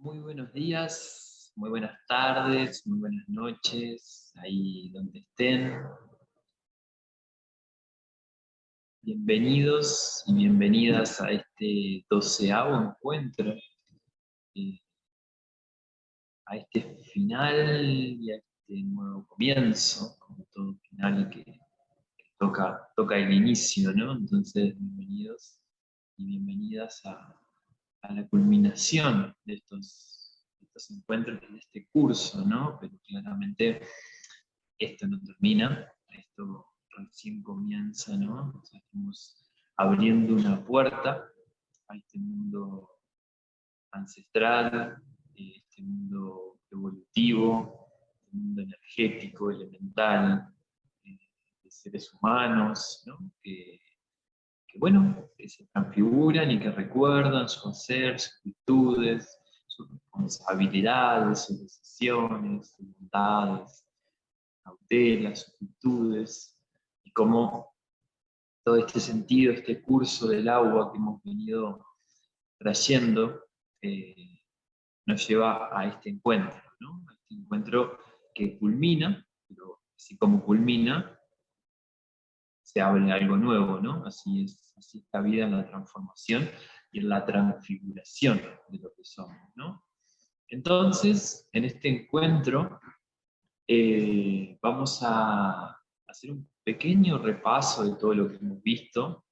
Muy buenos días, muy buenas tardes, muy buenas noches, ahí donde estén. Bienvenidos y bienvenidas a este 12º encuentro, eh, a este final y a este nuevo comienzo, como todo final que toca el inicio, ¿no? Entonces, bienvenidos y bienvenidas a la culminación de estos encuentros, de este curso, ¿no? Pero claramente esto no termina, esto recién comienza, ¿no? O sea, estamos abriendo una puerta a este mundo ancestral, este mundo evolutivo, este mundo energético, elemental, de seres humanos, ¿no? Bueno, que se transfiguran y que recuerdan su hacer, sus virtudes, sus responsabilidades, sus decisiones, sus bondades, cautelas, sus virtudes, y cómo todo este sentido, este curso del agua que hemos venido trayendo, eh, nos lleva a este encuentro, ¿no? A este encuentro que culmina, pero así como culmina, se abre algo nuevo, ¿no? Así es la vida en la transformación y en la transfiguración de lo que somos, ¿no? Entonces, en este encuentro, vamos a hacer un pequeño repaso de todo lo que hemos visto,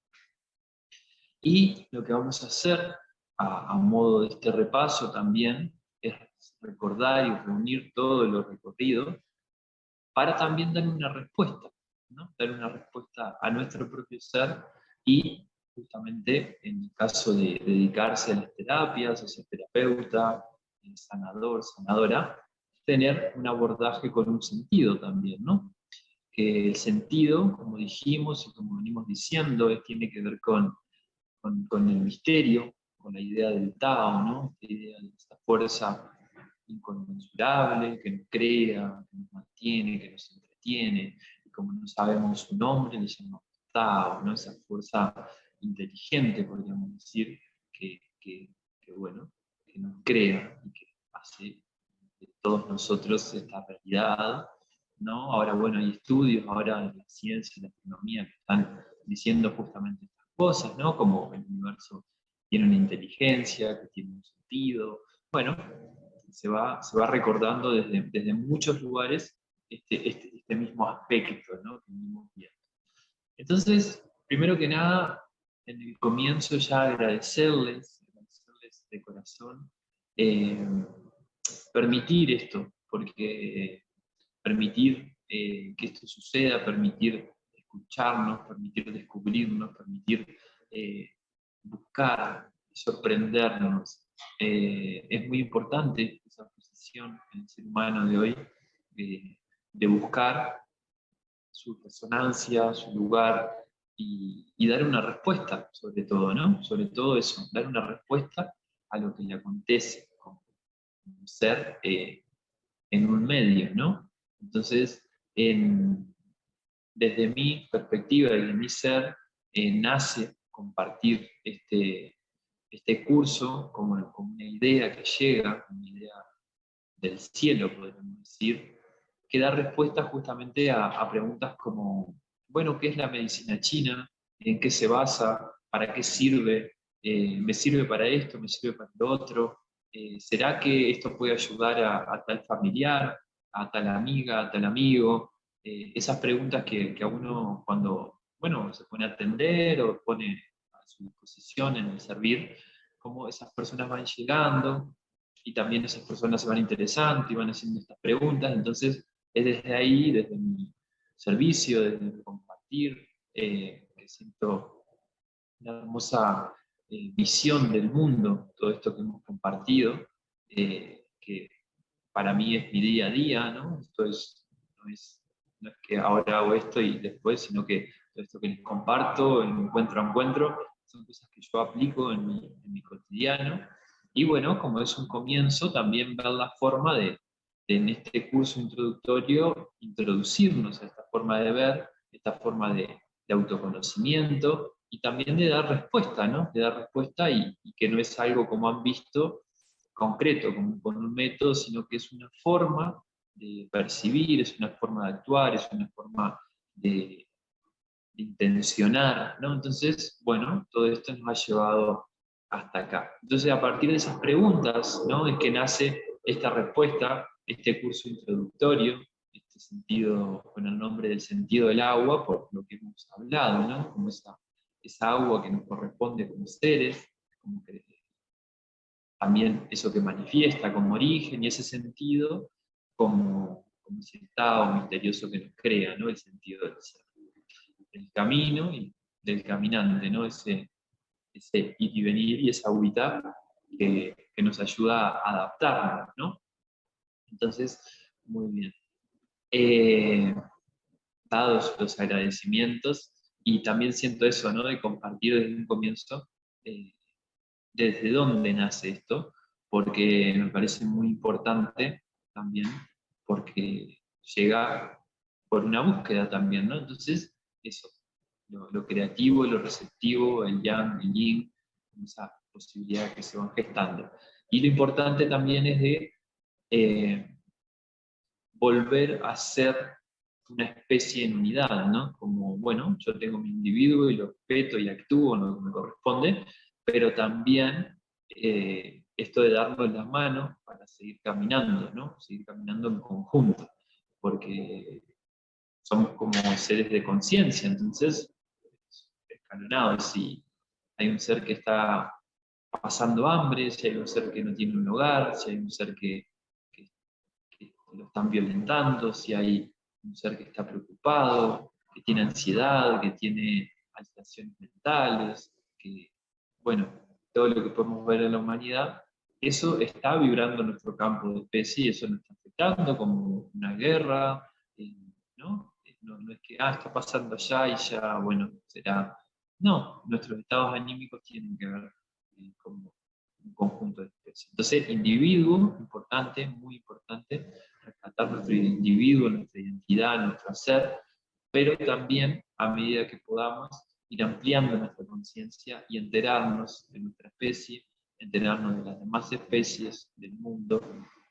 y lo que vamos a hacer a modo de este repaso también es recordar y reunir todo lo recorrido para también dar una respuesta, ¿no? Dar una respuesta a nuestro propio ser y justamente en el caso de dedicarse a las terapias, o ser terapeuta, sanador, sanadora, tener un abordaje con un sentido también, ¿no? Que el sentido, como dijimos y como venimos diciendo, tiene que ver con el misterio, con la idea del Tao, ¿no? Esta idea de esta fuerza inconmensurable que nos crea, que nos mantiene, que nos entretiene, y como no sabemos su nombre, le llamamos Tao, ¿no? Esa fuerza inteligente, podríamos decir, bueno, que nos crea y que hace de todos nosotros esta realidad, ¿no? Ahora, bueno, hay estudios, ahora en la ciencia y la astronomía que están diciendo justamente estas cosas, ¿no? Como el universo tiene una inteligencia, que tiene un sentido. Bueno, se va recordando desde muchos lugares este mismo aspecto, ¿no? Que venimos viendo. Entonces, primero que nada, en el comienzo ya agradecerles de corazón, eh, permitir esto, porque permitir que esto suceda, permitir escucharnos, permitir descubrirnos, permitir eh, buscar, sorprendernos. Es muy importante esa posición en el ser humano de hoy, de buscar su resonancia, su lugar y dar una respuesta, sobre todo, ¿no? Sobre todo eso, dar una respuesta a lo que le acontece como un ser en un medio, ¿no? Entonces, desde mi perspectiva y de mi ser, nace compartir este curso como una idea que llega, una idea del cielo, podríamos decir, que da respuesta justamente a preguntas como, bueno, ¿qué es la medicina china? ¿En qué se basa? ¿Para qué sirve? ¿Me sirve para esto? ¿Me sirve para lo otro? ¿Será que esto puede ayudar a tal familiar, a tal amiga, a tal amigo? Esas preguntas que a uno cuando, bueno, se pone a atender o pone a su disposición en el servir, cómo esas personas van llegando y también esas personas se van interesando y van haciendo estas preguntas. Entonces, es desde ahí, desde mi servicio, desde mi compartir, que siento una hermosa visión del mundo, todo esto que hemos compartido, que para mí es mi día a día, ¿no? No es que ahora hago esto y después, sino que todo esto que les comparto, en encuentro a encuentro, son cosas que yo aplico en mi cotidiano. Y bueno, como es un comienzo, también ver la forma de en este curso introductorio introducirnos a esta forma de ver, esta forma de autoconocimiento y también de dar respuesta, ¿no? De dar respuesta y que no es algo como han visto concreto, como con un método, sino que es una forma de percibir, es una forma de actuar, es una forma de intencionar, ¿no? Entonces, bueno, todo esto nos ha llevado hasta acá. Entonces, a partir de esas preguntas, ¿no? Es que nace esta respuesta, este curso introductorio, este sentido, con el nombre del sentido del agua, por lo que hemos hablado, ¿no? Como esa agua que nos corresponde como seres, como que también eso que manifiesta como origen y ese sentido como ese estado misterioso que nos crea, ¿no? El sentido del ser. El camino y del caminante, ¿no? Ese ir y venir y esa agüita que nos ayuda a adaptarnos, ¿no? Entonces, muy bien. Dados los agradecimientos, y también siento eso, ¿no? De compartir desde un comienzo desde dónde nace esto, porque me parece muy importante también, porque llega por una búsqueda también, ¿no? Entonces, eso, lo creativo, lo receptivo, el yang, el yin, esa posibilidad que se van gestando. Y lo importante también es de volver a ser una especie en unidad, ¿no? Como, bueno, yo tengo mi individuo y lo respeto y actúo en lo que me corresponde, pero también esto de darnos las manos para seguir caminando, ¿no? Seguir caminando en conjunto, porque somos como seres de conciencia, entonces, escalonados, si hay un ser que está pasando hambre, si hay un ser que no tiene un hogar, si hay un ser que lo están violentando, si hay un ser que está preocupado, que tiene ansiedad, que tiene alteraciones mentales, que, bueno, todo lo que podemos ver en la humanidad, eso está vibrando en nuestro campo de especie y eso nos está afectando como una guerra, ¿no? No es que, está pasando allá y ya, bueno, será... No, nuestros estados anímicos tienen que ver como un conjunto de especies. Entonces, individuo, importante, muy importante, rescatar nuestro individuo, nuestra identidad, nuestro ser, pero también a medida que podamos ir ampliando nuestra conciencia y enterarnos de nuestra especie, enterarnos de las demás especies del mundo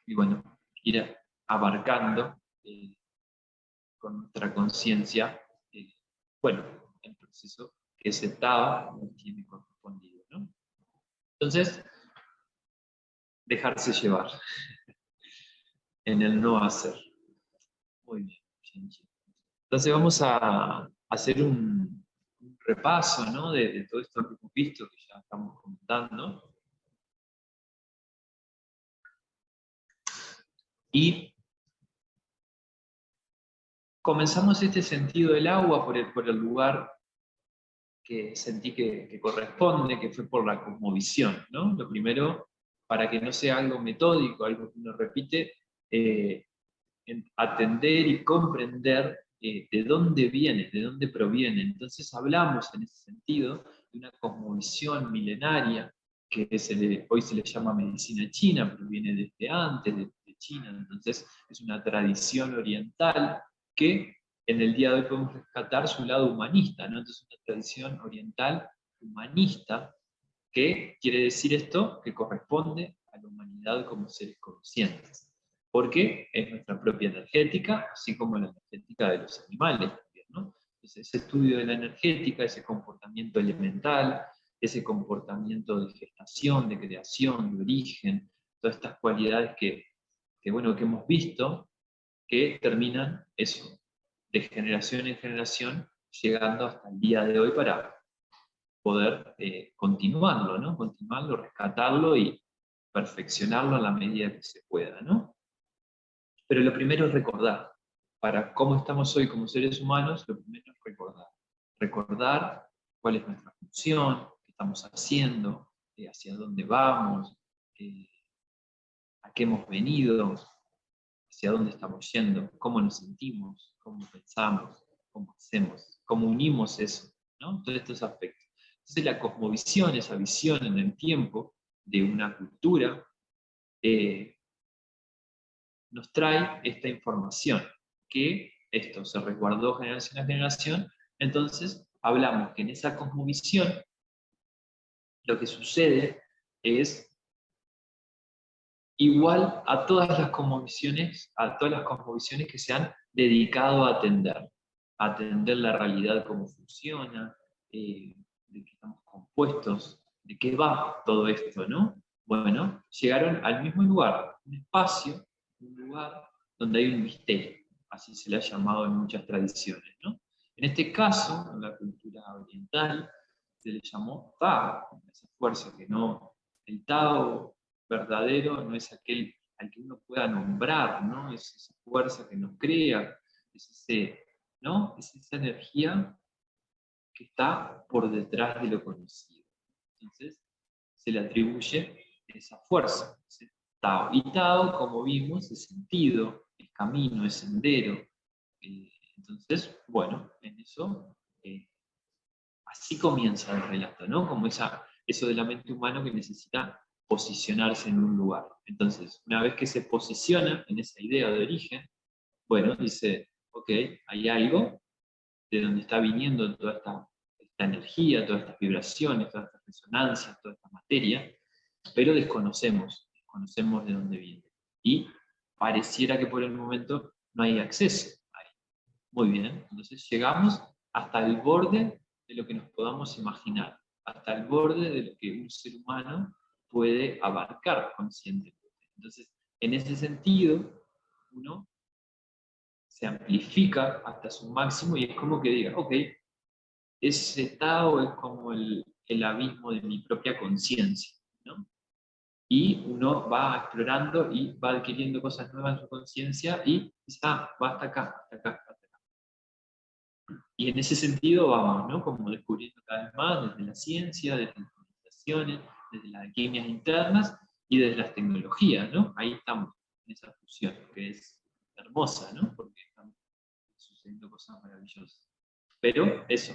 y bueno, ir abarcando con nuestra conciencia, bueno, el proceso que ese Tao nos tiene correspondido, ¿no? Entonces, dejarse llevar en el no hacer. Muy bien. Entonces vamos a hacer un repaso, ¿no? de todo esto que hemos visto, que ya estamos comentando. Y comenzamos este sentido del agua por el lugar que sentí que corresponde, que fue por la cosmovisión, ¿no? Lo primero, para que no sea algo metódico, algo que uno repite, atender y comprender de dónde viene, de dónde proviene. Entonces hablamos en ese sentido de una cosmovisión milenaria, que hoy se le llama medicina china, pero viene desde antes de China. Entonces es una tradición oriental que en el día de hoy podemos rescatar su lado humanista, ¿no? Entonces una tradición oriental humanista, que quiere decir esto, que corresponde a la humanidad como seres conscientes. Porque es nuestra propia energética, así como la energética de los animales también, ¿no? Entonces, ese estudio de la energética, ese comportamiento elemental, ese comportamiento de gestación, de creación, de origen, todas estas cualidades bueno, que hemos visto, que terminan eso, de generación en generación, llegando hasta el día de hoy para poder continuarlo, ¿no? Continuarlo, rescatarlo y perfeccionarlo a la medida que se pueda, ¿no? Pero lo primero es recordar. Para cómo estamos hoy como seres humanos, lo primero es recordar. Recordar cuál es nuestra función, qué estamos haciendo, hacia dónde vamos, a qué hemos venido, hacia dónde estamos yendo, cómo nos sentimos, cómo pensamos, cómo hacemos, cómo unimos eso, ¿no? Todos estos aspectos. Entonces la cosmovisión, esa visión en el tiempo de una cultura, nos trae esta información, que esto se resguardó generación a generación. Entonces hablamos que en esa cosmovisión lo que sucede es igual a todas las cosmovisiones que se han dedicado a atender la realidad, cómo funciona, de qué estamos compuestos, de qué va todo esto, ¿no? Bueno, llegaron al mismo lugar, un lugar donde hay un misterio, así se le ha llamado en muchas tradiciones, ¿no? En este caso, en la cultura oriental, se le llamó Tao, esa fuerza que no, el Tao verdadero no es aquel al que uno pueda nombrar, ¿no? Es esa fuerza que nos crea, es ¿no? Es esa energía que está por detrás de lo conocido. Entonces, se le atribuye esa fuerza, ese Tao. Y Tao, como vimos, es sentido, es camino, es sendero. Entonces, bueno, en eso, así comienza el relato, ¿no? Como eso de la mente humana que necesita posicionarse en un lugar. Entonces, una vez que se posiciona en esa idea de origen, bueno, dice, ok, hay algo de donde está viniendo toda esta energía, todas estas vibraciones, todas estas resonancias, toda esta materia, pero desconocemos de dónde viene. Y pareciera que por el momento no hay acceso ahí. Muy bien, entonces llegamos hasta el borde de lo que nos podamos imaginar, hasta el borde de lo que un ser humano puede abarcar conscientemente. Entonces, en ese sentido, uno se amplifica hasta su máximo y es como que diga, ok, ese estado es como el abismo de mi propia conciencia, ¿no? Y uno va explorando y va adquiriendo cosas nuevas en su conciencia y dice, va hasta acá, hasta acá, hasta acá. Y en ese sentido vamos, ¿no? Como descubriendo cada vez más desde la ciencia, desde las comunicaciones, desde las alquimias internas y desde las tecnologías, ¿no? Ahí estamos, en esa fusión, que es hermosa, ¿no? Porque están sucediendo cosas maravillosas. Pero eso,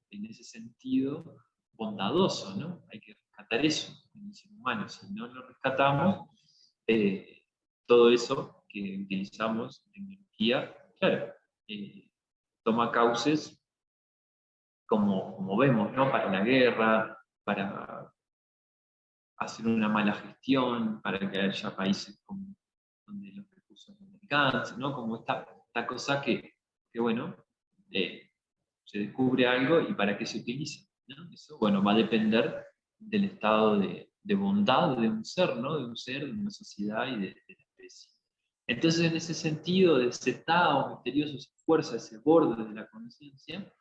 en ese sentido bondadoso, ¿no? Hay que rescatar eso en el ser humano. Si no lo rescatamos, todo eso que utilizamos, tecnología, claro, toma cauces como vemos, ¿no? Para la guerra, para hacer una mala gestión, para que haya países donde los recursos no alcancen, ¿no? Como esta cosa que bueno, se descubre algo y para qué se utiliza, ¿no? Eso, bueno, va a depender del estado de bondad de un ser, ¿no? De un ser, de una sociedad y de la especie. Entonces, en ese sentido, de ese estado misterioso, esa fuerza, ese borde de la conciencia,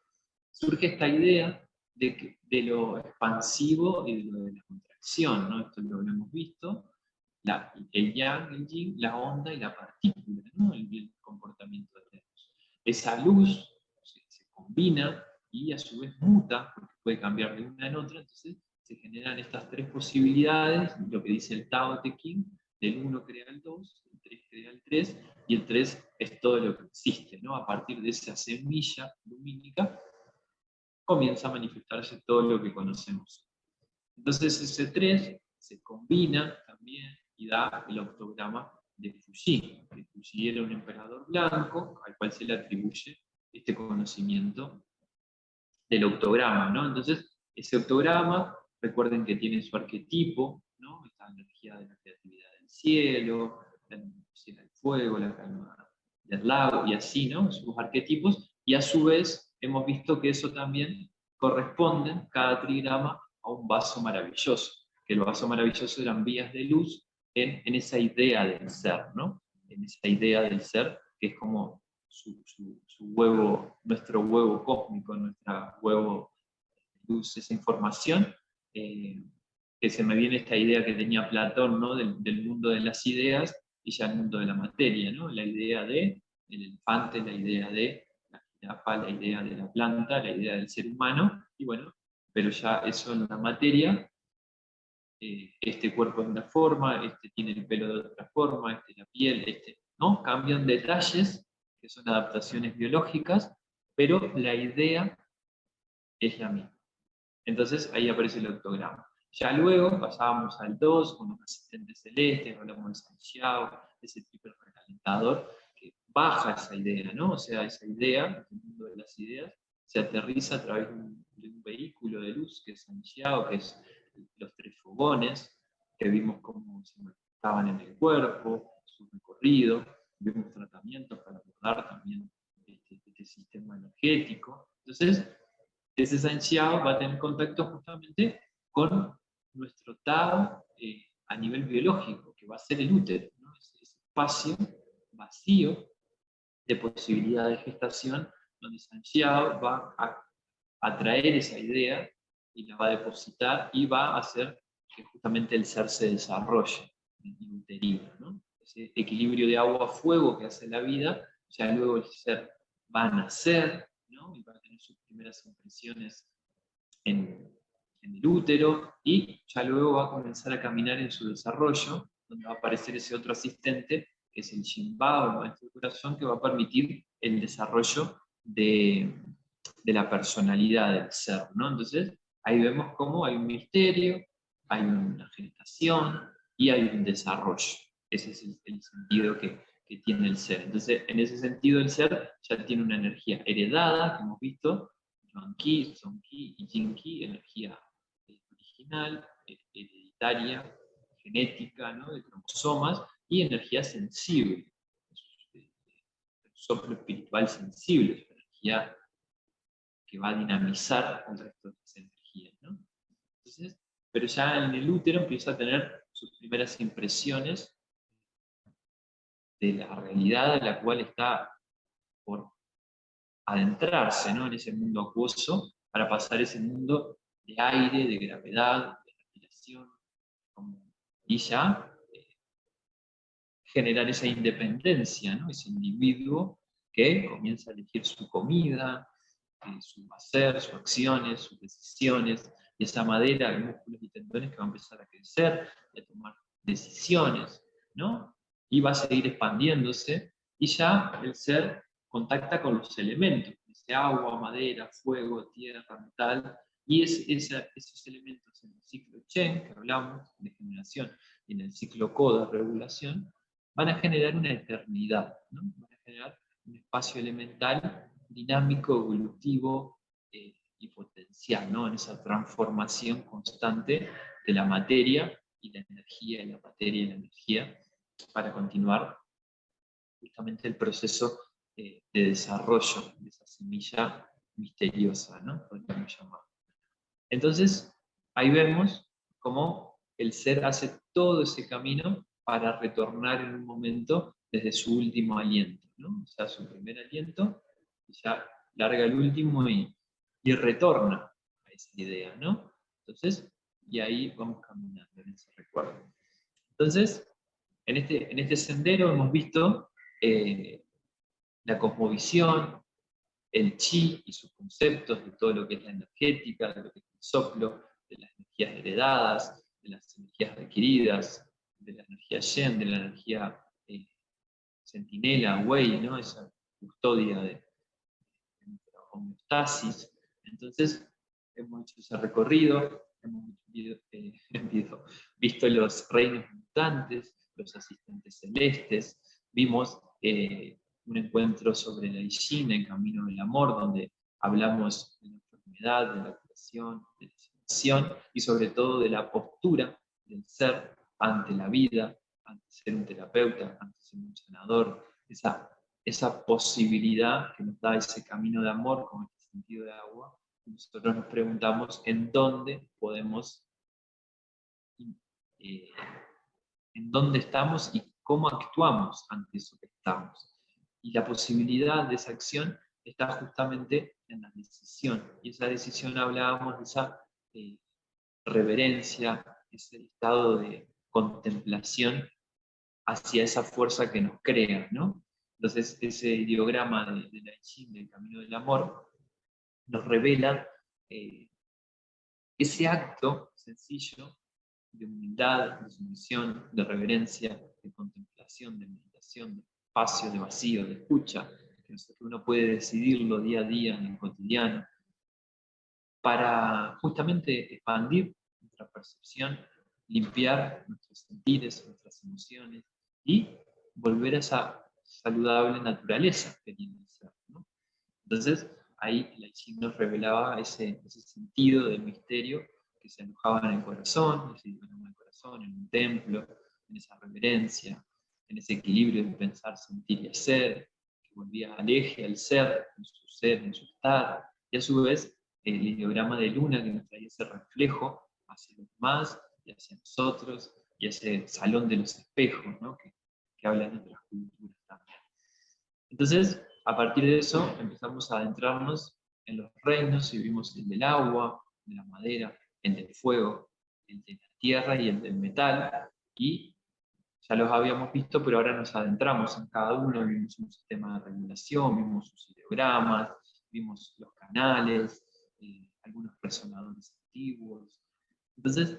surge esta idea de lo expansivo y de la contracción, ¿no? Esto lo hemos visto, el yang, el yin, la onda y la partícula, ¿no? El comportamiento de Dios. Esa luz se combina y a su vez muta, porque puede cambiar de una en otra, entonces se generan estas tres posibilidades, lo que dice el Tao Te Ching, del 1 crea el 2, el 3 crea el 3, y el 3 es todo lo que existe, ¿no? A partir de esa semilla lumínica, comienza a manifestarse todo lo que conocemos. Entonces ese 3 se combina también y da el octograma de Fuji. Fuji era un emperador blanco al cual se le atribuye este conocimiento del octograma, ¿no? Entonces, ese octograma, recuerden que tiene su arquetipo, ¿no? Esta energía de la creatividad del cielo, la energía del fuego, la calma del lago, y así, ¿no? Sus arquetipos, y a su vez hemos visto que eso también corresponde, cada trigrama, a un vaso maravilloso, que el vaso maravilloso eran vías de luz en esa idea del ser, ¿no? En esa idea del ser, que es como su huevo, nuestro huevo cósmico, nuestra huevo luz, esa información, que se me viene esta idea que tenía Platón, ¿no? Del mundo de las ideas y ya el mundo de la materia, ¿no? La idea del elefante, la idea de la jirafa, la idea de la planta, la idea del ser humano, y bueno, pero ya eso en la materia, este cuerpo es de una forma, este tiene el pelo de otra forma, este la piel, ¿no? Cambian detalles, que son adaptaciones biológicas, pero la idea es la misma. Entonces ahí aparece el octograma. Ya luego pasábamos al 2 con los asistentes celestes, hablamos de San Xiao, ese tipo de recalentador, que baja esa idea, ¿no? O sea, esa idea, el mundo de las ideas, se aterriza a través de un vehículo de luz, que es San Xiao, que es los tres fogones, que vimos cómo se estaban en el cuerpo, su recorrido, vemos tratamientos para abordar también este sistema energético. Entonces, ese San Xiao va a tener contacto justamente con nuestro Tao a nivel biológico, que va a ser el útero, ¿no? Ese espacio vacío de posibilidad de gestación, donde San Xiao va a atraer esa idea y la va a depositar y va a hacer que justamente el ser se desarrolle en uterino, ¿no? Ese equilibrio de agua-fuego que hace la vida, ya luego el ser va a nacer, ¿no? Y va a tener sus primeras impresiones en el útero y ya luego va a comenzar a caminar en su desarrollo, donde va a aparecer ese otro asistente, que es el Shinba, o el maestro del corazón, que va a permitir el desarrollo de la personalidad del ser, ¿no? Entonces, ahí vemos cómo hay un misterio, hay una gestación y hay un desarrollo. Ese es el sentido que tiene el ser. Entonces, en ese sentido, el ser ya tiene una energía heredada, que hemos visto, Yuan Qi, Song Qi y Jin Qi, energía original, hereditaria, genética, ¿no? De cromosomas, y energía sensible, soplo espiritual sensible, energía que va a dinamizar el resto de las energías, ¿no? Entonces, pero ya en el útero empieza a tener sus primeras impresiones de la realidad a la cual está por adentrarse, ¿no? En ese mundo acuoso, para pasar ese mundo de aire, de gravedad, de respiración, y ya generar esa independencia, ¿no? Ese individuo que comienza a elegir su comida, su hacer, sus acciones, sus decisiones, y esa madera de músculos y tendones que va a empezar a crecer y a tomar decisiones, ¿no? Y va a seguir expandiéndose, y ya el ser contacta con los elementos, ese agua, madera, fuego, tierra, metal, y esos elementos en el ciclo Chen, que hablamos de generación, y en el ciclo Ko de regulación, van a generar una eternidad, ¿no? Van a generar un espacio elemental dinámico, evolutivo y potencial, ¿no? En esa transformación constante de la materia y la energía, y la materia y la energía, para continuar justamente el proceso de desarrollo de esa semilla misteriosa, ¿no? Podríamos llamar. Entonces, ahí vemos cómo el ser hace todo ese camino para retornar en un momento desde su último aliento, ¿no? O sea, su primer aliento, y ya larga el último y retorna a esa idea, ¿no? Entonces, y ahí vamos caminando en ese recuerdo. Entonces, en este sendero hemos visto la cosmovisión, el chi y sus conceptos de todo lo que es la energética, de lo que es el soplo, de las energías heredadas, de las energías adquiridas, de la energía yen, de la energía centinela, wei, ¿no? Esa custodia de nuestra homeostasis. Entonces, hemos hecho ese recorrido, hemos visto los reinos mutantes, los asistentes celestes, vimos un encuentro sobre la Yin, el camino del amor, donde hablamos de la enfermedad, de la curación, de la sanación y sobre todo de la postura del ser ante la vida, ante ser un terapeuta, ante ser un sanador, esa posibilidad que nos da ese camino de amor con este sentido de agua. Nosotros nos preguntamos en dónde podemos, eh, en dónde estamos y cómo actuamos ante eso que estamos. Y la posibilidad de esa acción está justamente en la decisión. Y esa decisión hablábamos de esa reverencia, ese estado de contemplación hacia esa fuerza que nos crea, ¿no? Entonces, ese ideograma de la Yin, del camino del amor, nos revela ese acto sencillo de humildad, de sumisión, de reverencia, de contemplación, de meditación, de espacio, de vacío, de escucha, que uno puede decidirlo día a día en el cotidiano, para justamente expandir nuestra percepción, limpiar nuestros sentires, nuestras emociones y volver a esa saludable naturaleza que tiene el ser, ¿no? Entonces, ahí la Qi nos revelaba ese sentido del misterio que se alojaba en el corazón, en el corazón, en un templo, en esa reverencia, en ese equilibrio de pensar, sentir y hacer, que volvía al eje, al ser, en su estar, y a su vez el ideograma de luna que nos traía ese reflejo hacia los demás y hacia nosotros, y ese salón de los espejos, ¿no? que hablan de otras culturas también. Entonces, a partir de eso, empezamos a adentrarnos en los reinos y vimos el del agua, de la madera, el del fuego, el de la tierra y el del metal, y ya los habíamos visto, pero ahora nos adentramos en cada uno, vimos un sistema de regulación, vimos sus ideogramas, vimos los canales, algunos resonadores antiguos. Entonces,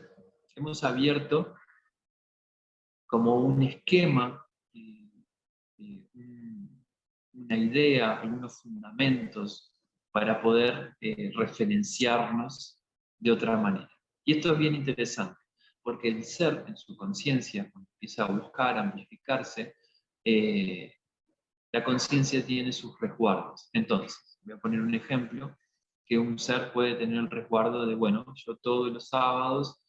hemos abierto como un esquema, una idea, algunos fundamentos para poder referenciarnos de otra manera. Y esto es bien interesante, porque el ser en su conciencia, cuando empieza a buscar, a amplificarse, la conciencia tiene sus resguardos. Entonces, voy a poner un ejemplo, que un ser puede tener el resguardo de, bueno, yo todos los sábados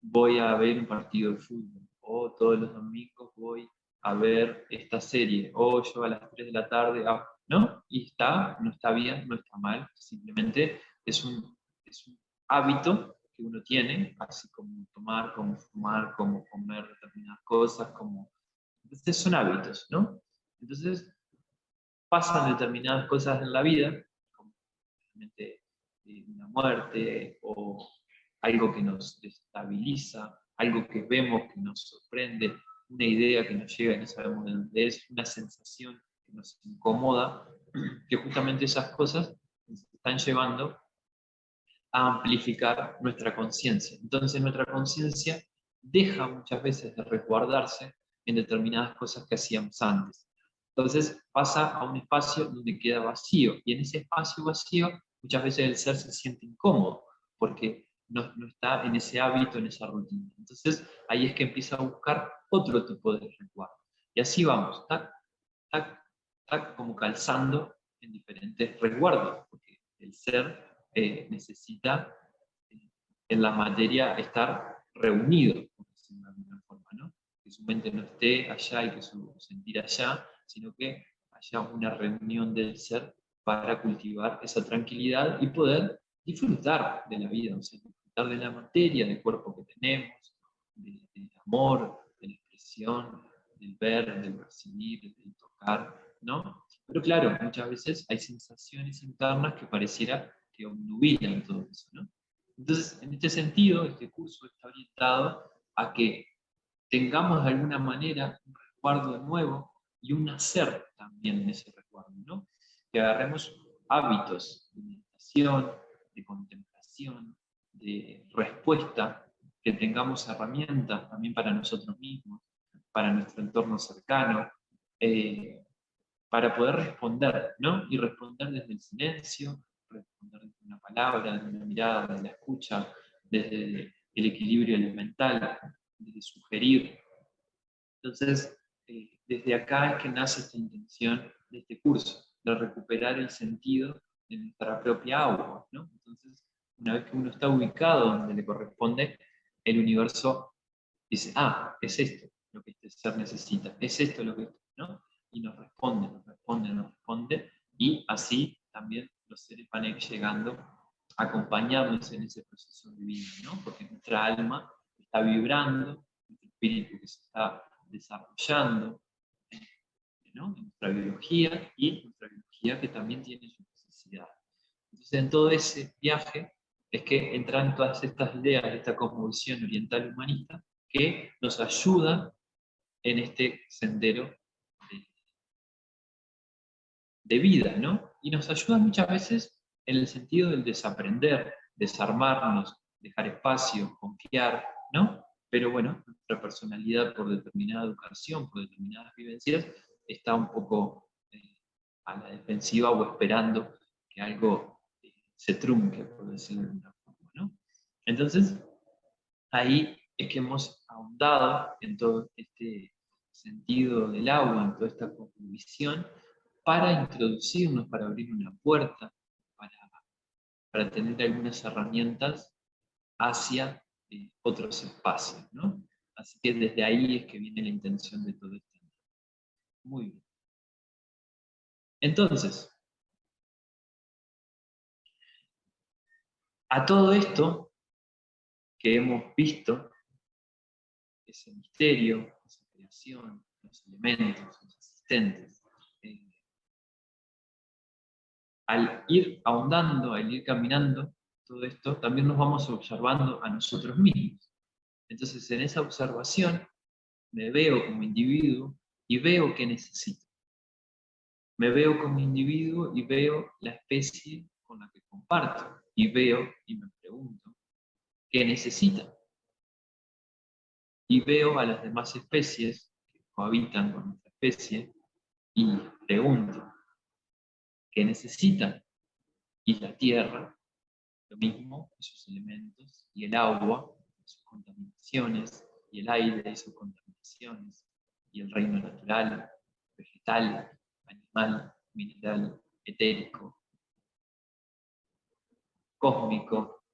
voy a ver un partido de fútbol, o todos los domingos voy a ver esta serie, o yo a las 3 de la tarde, ¿no? Y no está bien, no está mal, simplemente es un hábito que uno tiene, así como tomar, como fumar, como comer determinadas cosas, como... Entonces son hábitos, ¿no? Entonces pasan determinadas cosas en la vida, como realmente una muerte o algo que nos desestabiliza, algo que vemos que nos sorprende, una idea que nos llega y no sabemos de dónde es, una sensación que nos incomoda, que justamente esas cosas nos están llevando a amplificar nuestra conciencia. Entonces nuestra conciencia deja muchas veces de resguardarse en determinadas cosas que hacíamos antes. Entonces pasa a un espacio donde queda vacío, y en ese espacio vacío muchas veces el ser se siente incómodo, porque no está en ese hábito, en esa rutina. Entonces ahí es que empieza a buscar otro tipo de resguardo. Y así vamos, tac, tac, tac, como calzando en diferentes resguardos, porque el ser necesita en la materia estar reunido, por decirlo de alguna forma, ¿no? Que su mente no esté allá y que su sentir allá, sino que haya una reunión del ser para cultivar esa tranquilidad y poder disfrutar de la vida, o sea, disfrutar de la materia, del cuerpo que tenemos, del amor, de la expresión, del ver, del percibir, del tocar, ¿no? Pero claro, muchas veces hay sensaciones internas que pareciera que obnubilan todo eso, ¿no? Entonces, en este sentido, este curso está orientado a que tengamos de alguna manera un resguardo nuevo y un hacer también en ese resguardo, ¿no? Que agarremos hábitos de meditación, de contemplación, de respuesta, que tengamos herramientas también para nosotros mismos, para nuestro entorno cercano, para poder responder, ¿no? Y responder desde el silencio, responder desde una palabra, desde una mirada, desde la escucha, desde el equilibrio elemental, desde sugerir. Entonces, desde acá es que nace esta intención de este curso, de recuperar el sentido de nuestra propia agua, ¿no? Entonces, una vez que uno está ubicado donde le corresponde, el universo dice, es esto lo que este ser necesita, es esto lo que, ¿no? Y nos responde, nos responde, nos responde, y así también los seres van a ir llegando a acompañarnos en ese proceso divino, ¿no? Porque nuestra alma está vibrando, nuestro espíritu que se está desarrollando, ¿no? En nuestra biología, y nuestra biología que también tiene sus necesidades. Entonces, en todo ese viaje es que entran todas estas ideas de esta cosmovisión oriental humanista que nos ayudan en este sendero de vida, ¿no? Y nos ayudan muchas veces en el sentido del desaprender, desarmarnos, dejar espacio, confiar, ¿no? Pero bueno, nuestra personalidad por determinada educación, por determinadas vivencias, está un poco a la defensiva o esperando que algo se trunque, por decirlo de alguna forma, ¿no? Entonces, ahí es que hemos ahondado en todo este sentido del agua, en toda esta cosmovisión, para introducirnos, para abrir una puerta, para, para tener algunas herramientas hacia otros espacios, ¿no? Así que desde ahí es que viene la intención de todo esto. Muy bien. Entonces, a todo esto que hemos visto, ese misterio, esa creación, los elementos, los asistentes, al ir ahondando, al ir caminando, todo esto, también nos vamos observando a nosotros mismos. Entonces, en esa observación, me veo como individuo y veo qué necesito. Me veo como individuo y veo la especie con la que comparto. Y veo y me pregunto, ¿qué necesita? Y veo a las demás especies que cohabitan con nuestra especie y pregunto, ¿qué necesitan? Y la tierra, lo mismo, sus elementos, y el agua, sus contaminaciones, y el aire y sus contaminaciones, y el reino natural, vegetal, animal, mineral, etérico, cósmico,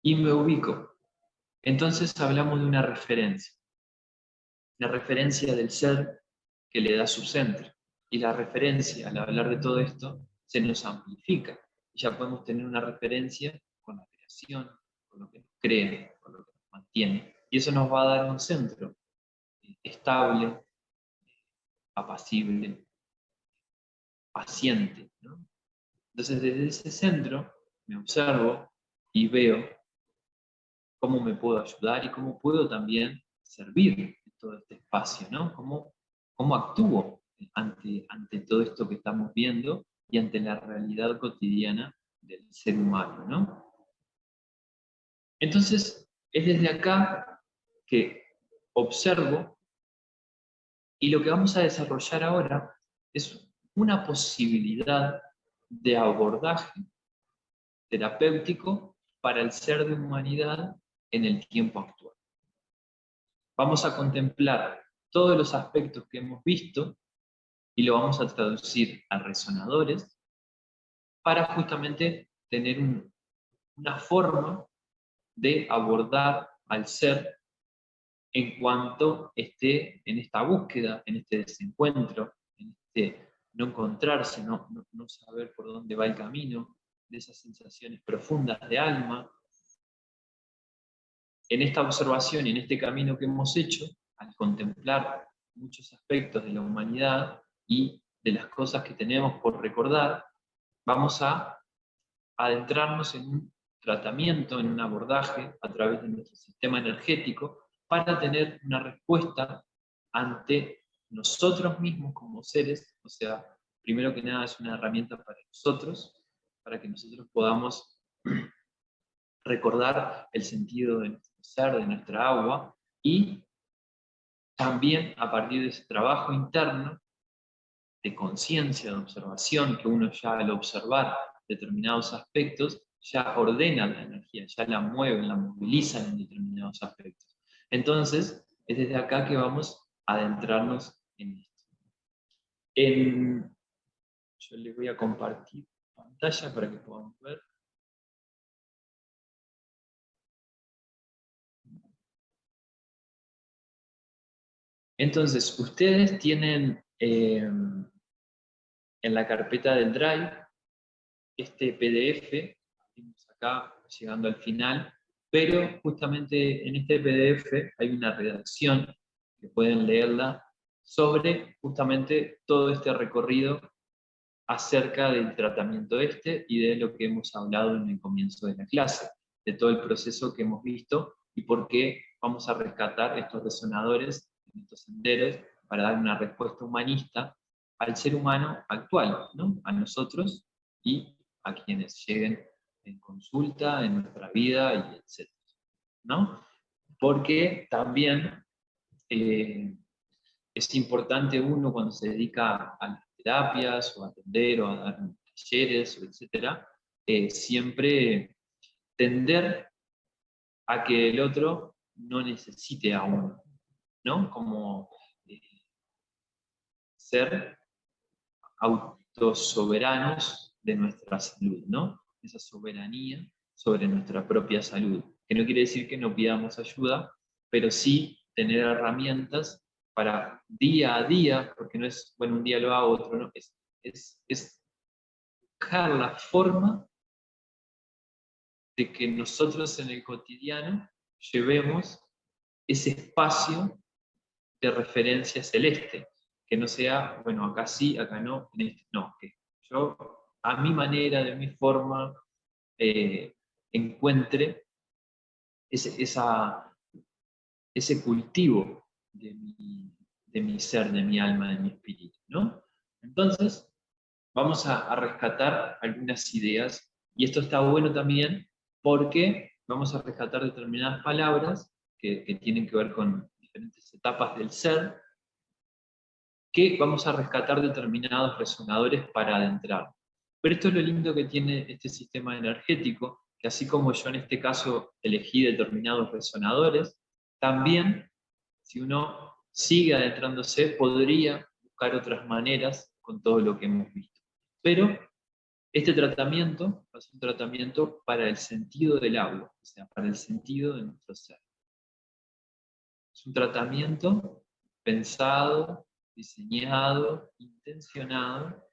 y me ubico. Entonces hablamos de una referencia. La referencia del ser que le da su centro. Y la referencia, al hablar de todo esto, se nos amplifica. Y ya podemos tener una referencia con la creación, con lo que nos crea, con lo que nos mantiene. Y eso nos va a dar un centro estable, apacible, paciente, ¿no? Entonces, desde ese centro me observo y veo cómo me puedo ayudar y cómo puedo también servir en todo este espacio, ¿no? Cómo actúo ante todo esto que estamos viendo y ante la realidad cotidiana del ser humano, ¿no? Entonces, es desde acá que observo y lo que vamos a desarrollar ahora es una posibilidad de abordaje terapéutico para el ser de humanidad en el tiempo actual. Vamos a contemplar todos los aspectos que hemos visto y lo vamos a traducir a resonadores para justamente tener una forma de abordar al ser en cuanto esté en esta búsqueda, en este desencuentro, en este no encontrarse, no saber por dónde va el camino, de esas sensaciones profundas de alma. En esta observación y en este camino que hemos hecho, al contemplar muchos aspectos de la humanidad y de las cosas que tenemos por recordar, vamos a adentrarnos en un tratamiento, en un abordaje a través de nuestro sistema energético para tener una respuesta ante nosotros mismos como seres. O sea, primero que nada es una herramienta para nosotros, para que nosotros podamos recordar el sentido de nuestro ser, de nuestra agua, y también a partir de ese trabajo interno de conciencia, de observación, que uno ya al observar determinados aspectos, ya ordena la energía, ya la mueve, la moviliza en determinados aspectos. Entonces, es desde acá que vamos a adentrarnos en esto. Yo les voy a compartir pantalla para que podamos ver. Entonces, ustedes tienen en la carpeta del Drive este PDF, vimos acá llegando al final, pero justamente en este PDF hay una redacción que pueden leerla sobre justamente todo este recorrido acerca del tratamiento este y de lo que hemos hablado en el comienzo de la clase, de todo el proceso que hemos visto y por qué vamos a rescatar estos resonadores, estos senderos, para dar una respuesta humanista al ser humano actual, ¿no? A nosotros y a quienes lleguen en consulta, en nuestra vida, y etc. ¿No? Porque también es importante uno cuando se dedica a las terapias o a atender o a dar talleres, etc., siempre tender a que el otro no necesite a uno, ¿no? Como eh, ser autosoberanos de nuestra salud, ¿no? Esa soberanía sobre nuestra propia salud. Que no quiere decir que no pidamos ayuda, pero sí tener herramientas para día a día, porque no es, bueno, un día lo hago, otro no, es buscar la forma de que nosotros en el cotidiano llevemos ese espacio de referencia celeste, que no sea, bueno, acá sí, acá no, no, que yo a mi manera, de mi forma, encuentre ese cultivo de mi ser, de mi alma, de mi espíritu, ¿no? Entonces, vamos a rescatar algunas ideas, y esto está bueno también porque vamos a rescatar determinadas palabras que tienen que ver con diferentes etapas del ser, que vamos a rescatar determinados resonadores para adentrar. Pero esto es lo lindo que tiene este sistema energético, que así como yo en este caso elegí determinados resonadores, también si uno sigue adentrándose podría buscar otras maneras con todo lo que hemos visto. Pero este tratamiento es un tratamiento para el sentido del agua, o sea, para el sentido de nuestro ser. Es un tratamiento pensado, diseñado, intencionado,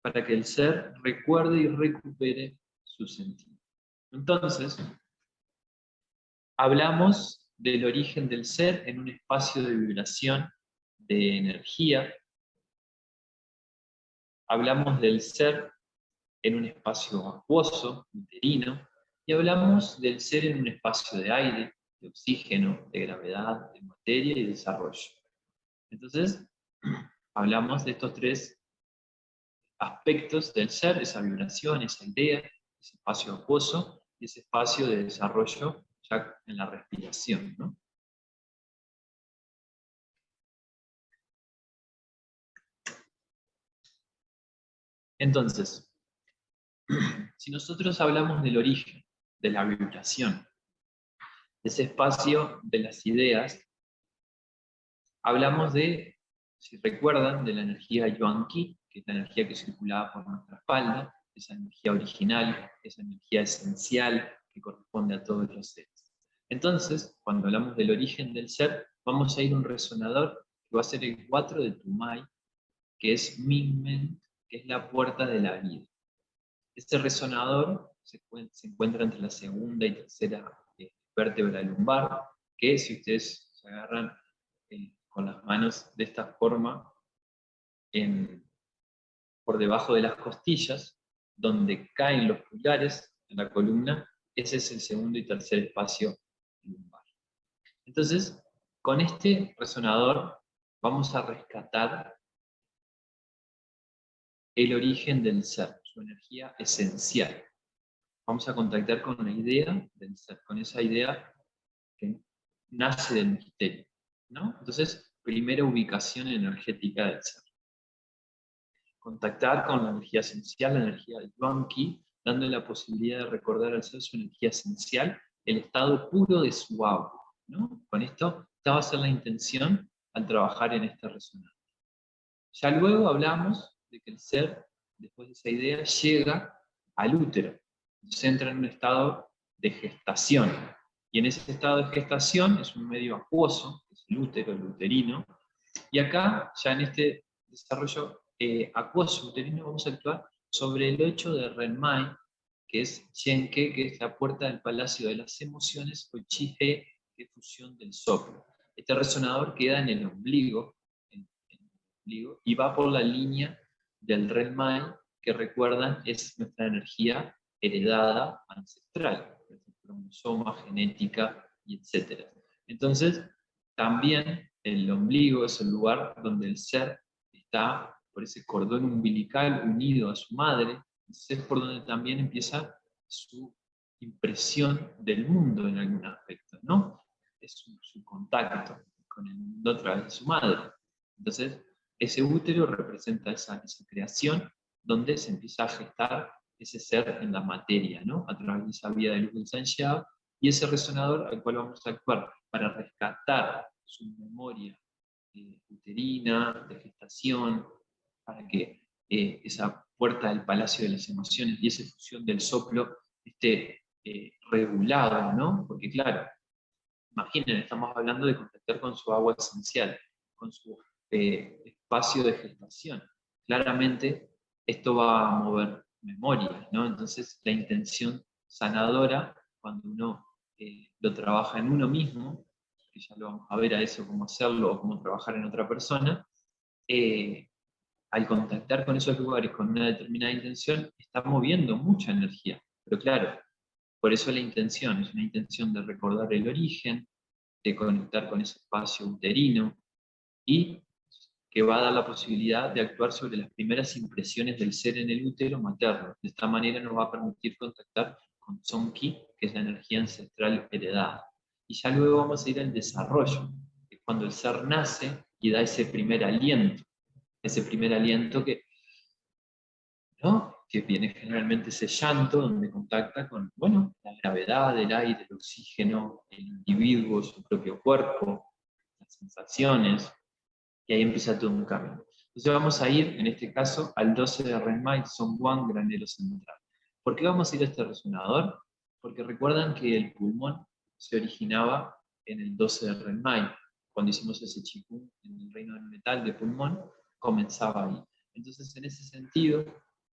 para que el ser recuerde y recupere su sentido. Entonces, hablamos del origen del ser en un espacio de vibración, de energía. Hablamos del ser en un espacio acuoso, uterino, y hablamos del ser en un espacio de aire, de oxígeno, de gravedad, de materia y desarrollo. Entonces, hablamos de estos tres aspectos del ser, esa vibración, esa idea, ese espacio acuoso y ese espacio de desarrollo ya en la respiración, ¿no? Entonces, si nosotros hablamos del origen, de la vibración, de ese espacio de las ideas, hablamos de, si recuerdan, de la energía Yuan Qi, que es la energía que circulaba por nuestra espalda, esa energía original, esa energía esencial que corresponde a todos los seres. Entonces, cuando hablamos del origen del ser, vamos a ir a un resonador que va a ser el 4 de Tumai, que es Minmen, que es la puerta de la vida. Este resonador se encuentra entre la segunda y tercera vértebra lumbar, que si ustedes se agarran con las manos de esta forma por debajo de las costillas, donde caen los pulgares en la columna, ese es el segundo y tercer espacio lumbar. Entonces, con este resonador vamos a rescatar el origen del ser, su energía esencial. Vamos a contactar con la idea del ser, con esa idea que nace del misterio, ¿no? Entonces, primera ubicación energética del ser. Contactar con la energía esencial, la energía del Yuan Qi, dando la posibilidad de recordar al ser su energía esencial, el estado puro de su agua, ¿no? Con esto, esta va a ser la intención al trabajar en esta resonancia. Ya luego hablamos de que el ser, después de esa idea, llega al útero, se entra en un estado de gestación. Y en ese estado de gestación es un medio acuoso, que es el útero, el uterino. Y acá, ya en este desarrollo acuoso uterino, vamos a actuar sobre el 8 de Renmai, que es Chenke, que es la puerta del palacio de las emociones, o Chi-He, que es fusión del soplo. Este resonador queda en el ombligo, y va por la línea del Renmai, que recuerdan es nuestra energía heredada ancestral, cromosoma, genética, y etc. Entonces, también el ombligo es el lugar donde el ser está por ese cordón umbilical unido a su madre, es por donde también empieza su impresión del mundo en algún aspecto, ¿no? Es su contacto con el mundo a través de su madre. Entonces, ese útero representa esa creación donde se empieza a gestar ese ser en la materia, ¿no? A través de esa vía de luz del Sanxiao, y ese resonador al cual vamos a actuar para rescatar su memoria uterina, de gestación, para que esa puerta del palacio de las emociones y esa fusión del soplo esté regulado, ¿no? Porque claro, imaginen, estamos hablando de contactar con su agua esencial, con su espacio de gestación. Claramente esto va a mover memoria, ¿no? Entonces la intención sanadora, cuando uno lo trabaja en uno mismo, que ya lo vamos a ver a eso, cómo hacerlo o cómo trabajar en otra persona, al contactar con esos lugares con una determinada intención, está moviendo mucha energía. Pero claro, por eso la intención es una intención de recordar el origen, de conectar con ese espacio uterino y que va a dar la posibilidad de actuar sobre las primeras impresiones del ser en el útero materno. De esta manera nos va a permitir contactar con Tsonki, que es la energía ancestral heredada. Y ya luego vamos a ir al desarrollo, que es cuando el ser nace y da ese primer aliento que, ¿no? Que viene generalmente ese llanto donde contacta con, bueno, la gravedad, el aire, el oxígeno, el individuo, su propio cuerpo, las sensaciones, y ahí empieza todo un cambio. Entonces vamos a ir, en este caso, al 12 de Renmai, Son Juan, granero central. ¿Por qué vamos a ir a este resonador? Porque recuerdan que el pulmón se originaba en el 12 de Renmai. Cuando hicimos ese chikung en el reino del metal de pulmón, comenzaba ahí. Entonces, en ese sentido,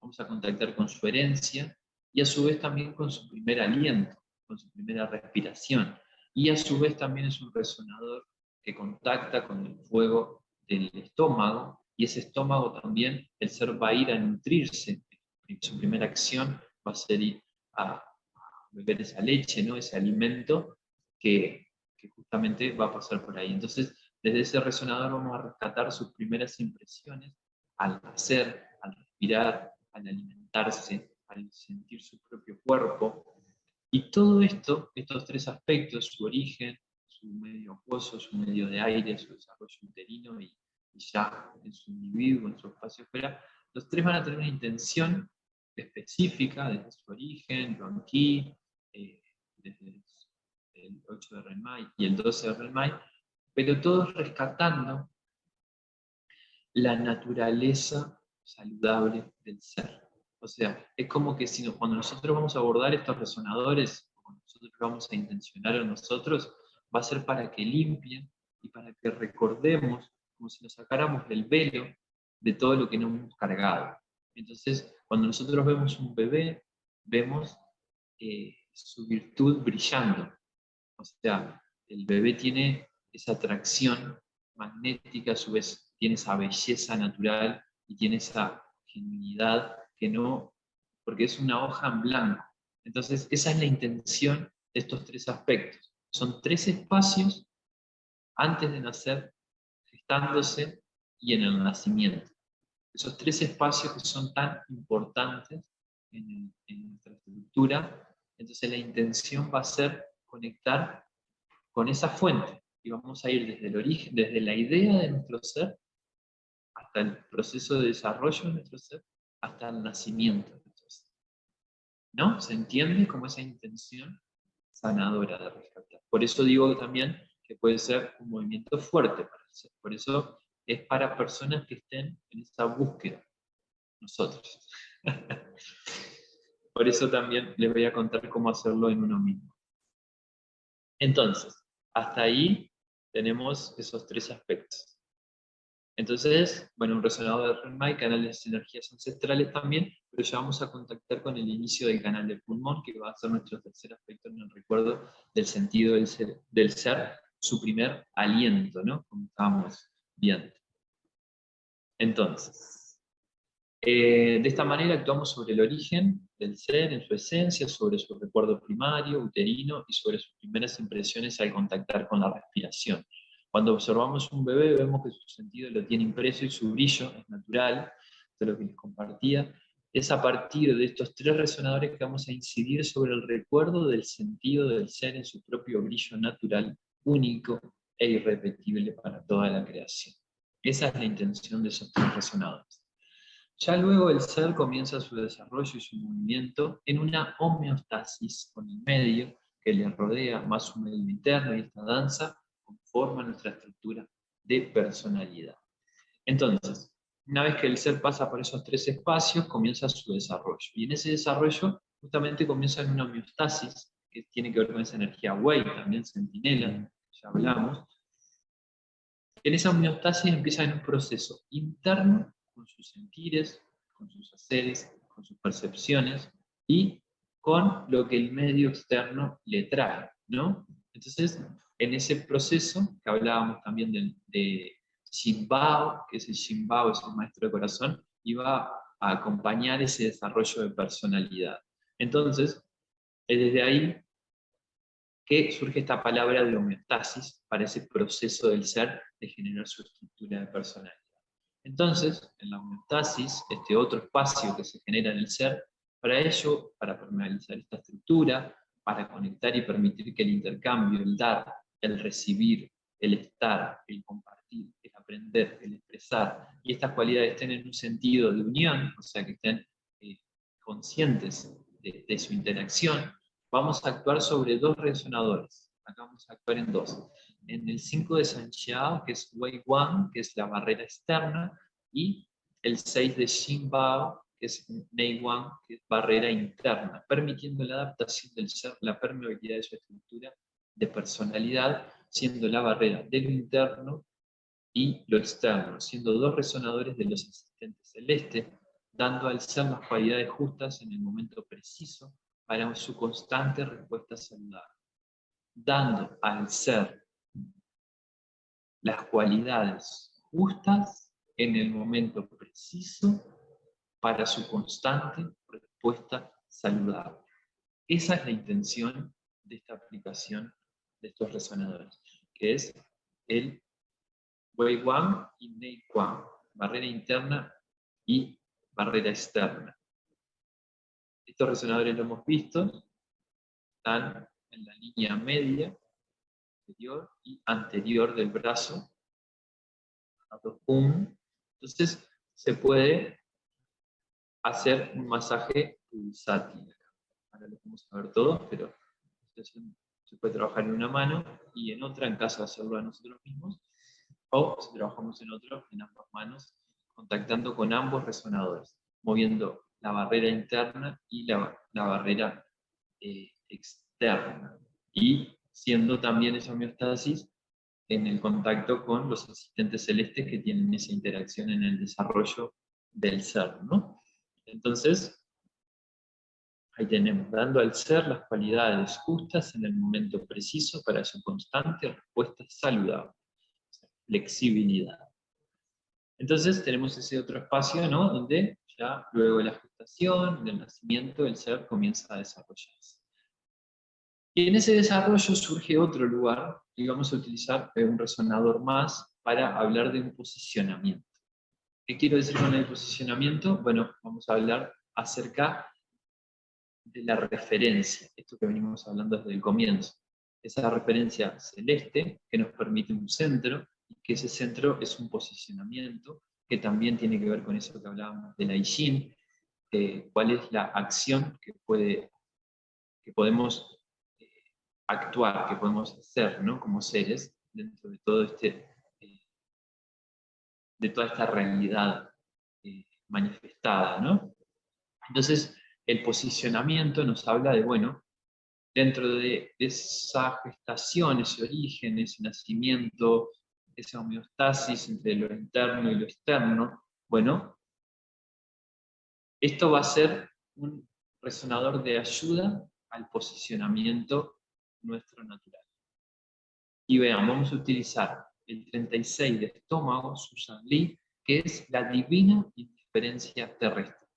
vamos a contactar con su herencia y a su vez también con su primer aliento, con su primera respiración. Y a su vez también es un resonador que contacta con el fuego del estómago, y ese estómago también, el ser va a ir a nutrirse. Su primera acción va a ser ir a beber esa leche, ¿no? Ese alimento que justamente va a pasar por ahí. Entonces, desde ese resonador vamos a rescatar sus primeras impresiones al hacer, al respirar, al alimentarse, al sentir su propio cuerpo. Y todo esto, estos tres aspectos, su origen, su medio acuoso, su medio de aire, su desarrollo uterino y ya en su individuo, en su espacio esfera, los tres van a tener una intención específica desde su origen, Yuan-Qi, desde el 8 de Renmai y el 12 de Renmai, pero todos rescatando la naturaleza saludable del ser. O sea, es como que si cuando nosotros vamos a abordar estos resonadores, cuando nosotros vamos a intencionar a nosotros, va a ser para que limpien y para que recordemos, como si nos sacáramos del velo de todo lo que no hemos cargado. Entonces, cuando nosotros vemos un bebé, vemos su virtud brillando. O sea, el bebé tiene esa atracción magnética, a su vez tiene esa belleza natural y tiene esa genuinidad que no, porque es una hoja en blanco. Entonces, esa es la intención de estos tres aspectos. Son tres espacios antes de nacer, gestándose y en el nacimiento. Esos tres espacios que son tan importantes en nuestra estructura, entonces la intención va a ser conectar con esa fuente. Y vamos a ir desde el origen, desde la idea de nuestro ser, hasta el proceso de desarrollo de nuestro ser, hasta el nacimiento de nuestro ser. ¿No? ¿Se entiende como esa intención sanadora de rescatar? Por eso digo también que puede ser un movimiento fuerte para el ser. Por eso es para personas que estén en esa búsqueda, nosotros. Por eso también les voy a contar cómo hacerlo en uno mismo. Entonces, hasta ahí tenemos esos tres aspectos. Entonces, bueno, un resonador de Renmai, canales de energías ancestrales también, pero ya vamos a contactar con el inicio del canal del pulmón, que va a ser nuestro tercer aspecto en el recuerdo del sentido del ser, su primer aliento, ¿no? Como estábamos viendo. Entonces, de esta manera actuamos sobre el origen del ser en su esencia, sobre su recuerdo primario, uterino, y sobre sus primeras impresiones al contactar con la respiración. Cuando observamos un bebé vemos que su sentido lo tiene impreso y su brillo es natural, de lo que les compartía. Es a partir de estos tres resonadores que vamos a incidir sobre el recuerdo del sentido del ser en su propio brillo natural, único e irrepetible para toda la creación. Esa es la intención de esos tres resonadores. Ya luego el ser comienza su desarrollo y su movimiento en una homeostasis con el medio que le rodea, más su medio interno, y esta danza conforma nuestra estructura de personalidad. Entonces, Una vez que el ser pasa por esos 3 espacios, comienza su desarrollo. Y en ese desarrollo justamente comienza en una homeostasis, que tiene que ver con esa energía Wei, también centinela, ya hablamos. En esa homeostasis empieza en un proceso interno, con sus sentires, con sus haceres, con sus percepciones, y con lo que el medio externo le trae, ¿no? Entonces, en ese proceso, que hablábamos también de Shinbao, que es el Shinbao, es el maestro de corazón, iba a acompañar ese desarrollo de personalidad. Entonces, es desde ahí que surge esta palabra de homeostasis para ese proceso del ser de generar su estructura de personalidad. Entonces, en la homeostasis, este otro espacio que se genera en el ser, para ello, para permeabilizar esta estructura, para conectar y permitir que el intercambio, el dar, el recibir, el estar, el compartir, el aprender, el expresar, y estas cualidades estén en un sentido de unión, o sea, que estén conscientes de su interacción, vamos a actuar sobre 2 resonadores. Acá vamos a actuar en 2. En el 5 de Sanxiao, que es Wei Wan, que es la barrera externa, y el 6 de Xinbao, que es Nei Wan, que es barrera interna, permitiendo la adaptación del ser, la permeabilidad de su estructura de personalidad, siendo la barrera de lo interno y lo externo, siendo 2 resonadores de los asistentes celestes, dando al ser las cualidades justas en el momento preciso para su constante respuesta saludable. Dando al ser las cualidades justas en el momento preciso para su constante respuesta saludable. Esa es la intención de esta aplicación de estos resonadores, que es el Wei Wan y Nei Wan, barrera interna y barrera externa. Estos resonadores lo hemos visto, están en la línea media, superior y anterior del brazo. Entonces se puede hacer un masaje pulsátil. Ahora lo vamos a ver todos, pero se puede trabajar en una mano y en otra en caso de hacerlo a nosotros mismos, o si trabajamos en otro, en ambas manos, contactando con ambos resonadores, moviendo la barrera interna y la barrera externa, y siendo también esa homeostasis en el contacto con los asistentes celestes que tienen esa interacción en el desarrollo del ser, ¿no? Entonces, ahí tenemos, dando al ser las cualidades justas en el momento preciso para su constante respuesta saludable, flexibilidad. Entonces tenemos ese otro espacio, ¿no? Donde ya luego de la gestación, del nacimiento, el ser comienza a desarrollarse. Y en ese desarrollo surge otro lugar, y vamos a utilizar un resonador más para hablar de un posicionamiento. ¿Qué quiero decir con el posicionamiento? Bueno, vamos a hablar acerca de la referencia, esto que venimos hablando desde el comienzo. Esa referencia celeste que nos permite un centro, y que ese centro es un posicionamiento, que también tiene que ver con eso que hablábamos de la I Ching, cuál es la acción que podemos actuar, que podemos hacer, ¿no? Como seres dentro de todo de toda esta realidad manifestada, ¿no? Entonces, el posicionamiento nos habla de, bueno, dentro de esa gestación, ese origen, ese nacimiento, esa homeostasis entre lo interno y lo externo, bueno, esto va a ser un resonador de ayuda al posicionamiento nuestro natural. Y vean, vamos a utilizar el 36 de estómago, Susan Lee, que es la divina indiferencia terrestre,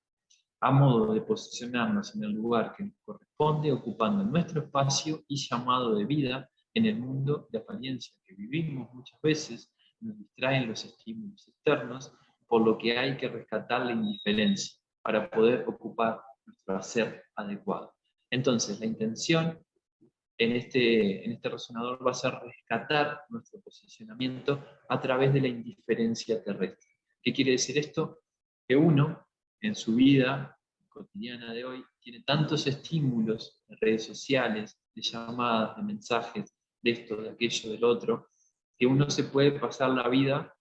a modo de posicionarnos en el lugar que nos corresponde, ocupando nuestro espacio y llamado de vida en el mundo de apariencia que vivimos muchas veces, nos distraen los estímulos externos, por lo que hay que rescatar la indiferencia para poder ocupar nuestro hacer adecuado. Entonces, la intención en este resonador va a ser rescatar nuestro posicionamiento a través de la indiferencia terrestre. ¿Qué quiere decir esto? Que uno, en su vida cotidiana de hoy, tiene tantos estímulos de redes sociales, de llamadas, de mensajes, de esto, de aquello, del otro, que uno se puede pasar la vida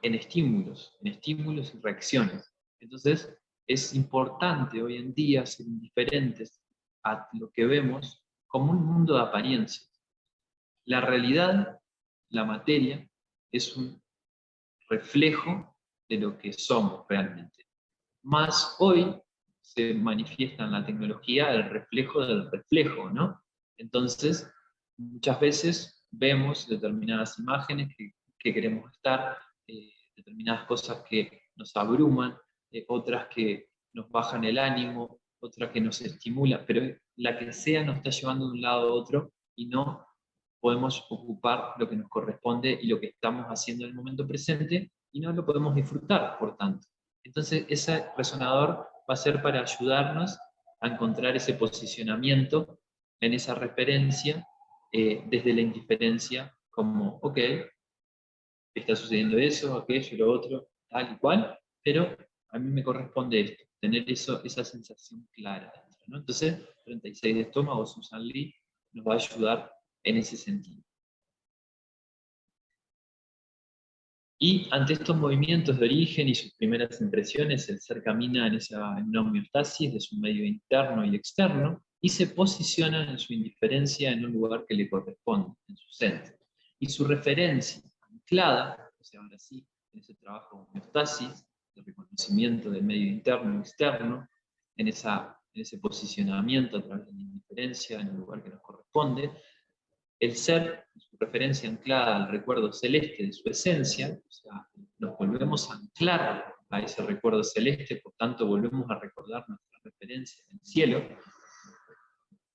en estímulos y reacciones. Entonces, es importante hoy en día ser indiferentes a lo que vemos como un mundo de apariencias. La realidad, la materia, es un reflejo de lo que somos realmente. Más hoy se manifiesta en la tecnología el reflejo del reflejo, ¿no? Entonces, muchas veces vemos determinadas imágenes que queremos estar, determinadas cosas que nos abruman, otras que nos bajan el ánimo, otras que nos estimulan, pero la que sea nos está llevando de un lado a otro y no podemos ocupar lo que nos corresponde y lo que estamos haciendo en el momento presente y no lo podemos disfrutar, por tanto. Entonces, ese resonador va a ser para ayudarnos a encontrar ese posicionamiento en esa referencia desde la indiferencia, como, ok, está sucediendo eso, aquello, lo otro, tal y cual, pero a mí me corresponde esto, tener esa sensación clara dentro, ¿no? Entonces, 36 de estómago, Susan Lee, nos va a ayudar en ese sentido. Y ante estos movimientos de origen y sus primeras impresiones, el ser camina en una homeostasis de su medio interno y externo, y se posiciona en su indiferencia en un lugar que le corresponde, en su centro. Y su referencia anclada, o sea, ahora sí, en ese trabajo de homeostasis, de reconocimiento del medio interno y externo, en ese posicionamiento a través de la indiferencia en el lugar que nos corresponde, el ser, su referencia anclada al recuerdo celeste de su esencia, o sea, nos volvemos a anclar a ese recuerdo celeste, por tanto volvemos a recordar nuestra referencia en el cielo,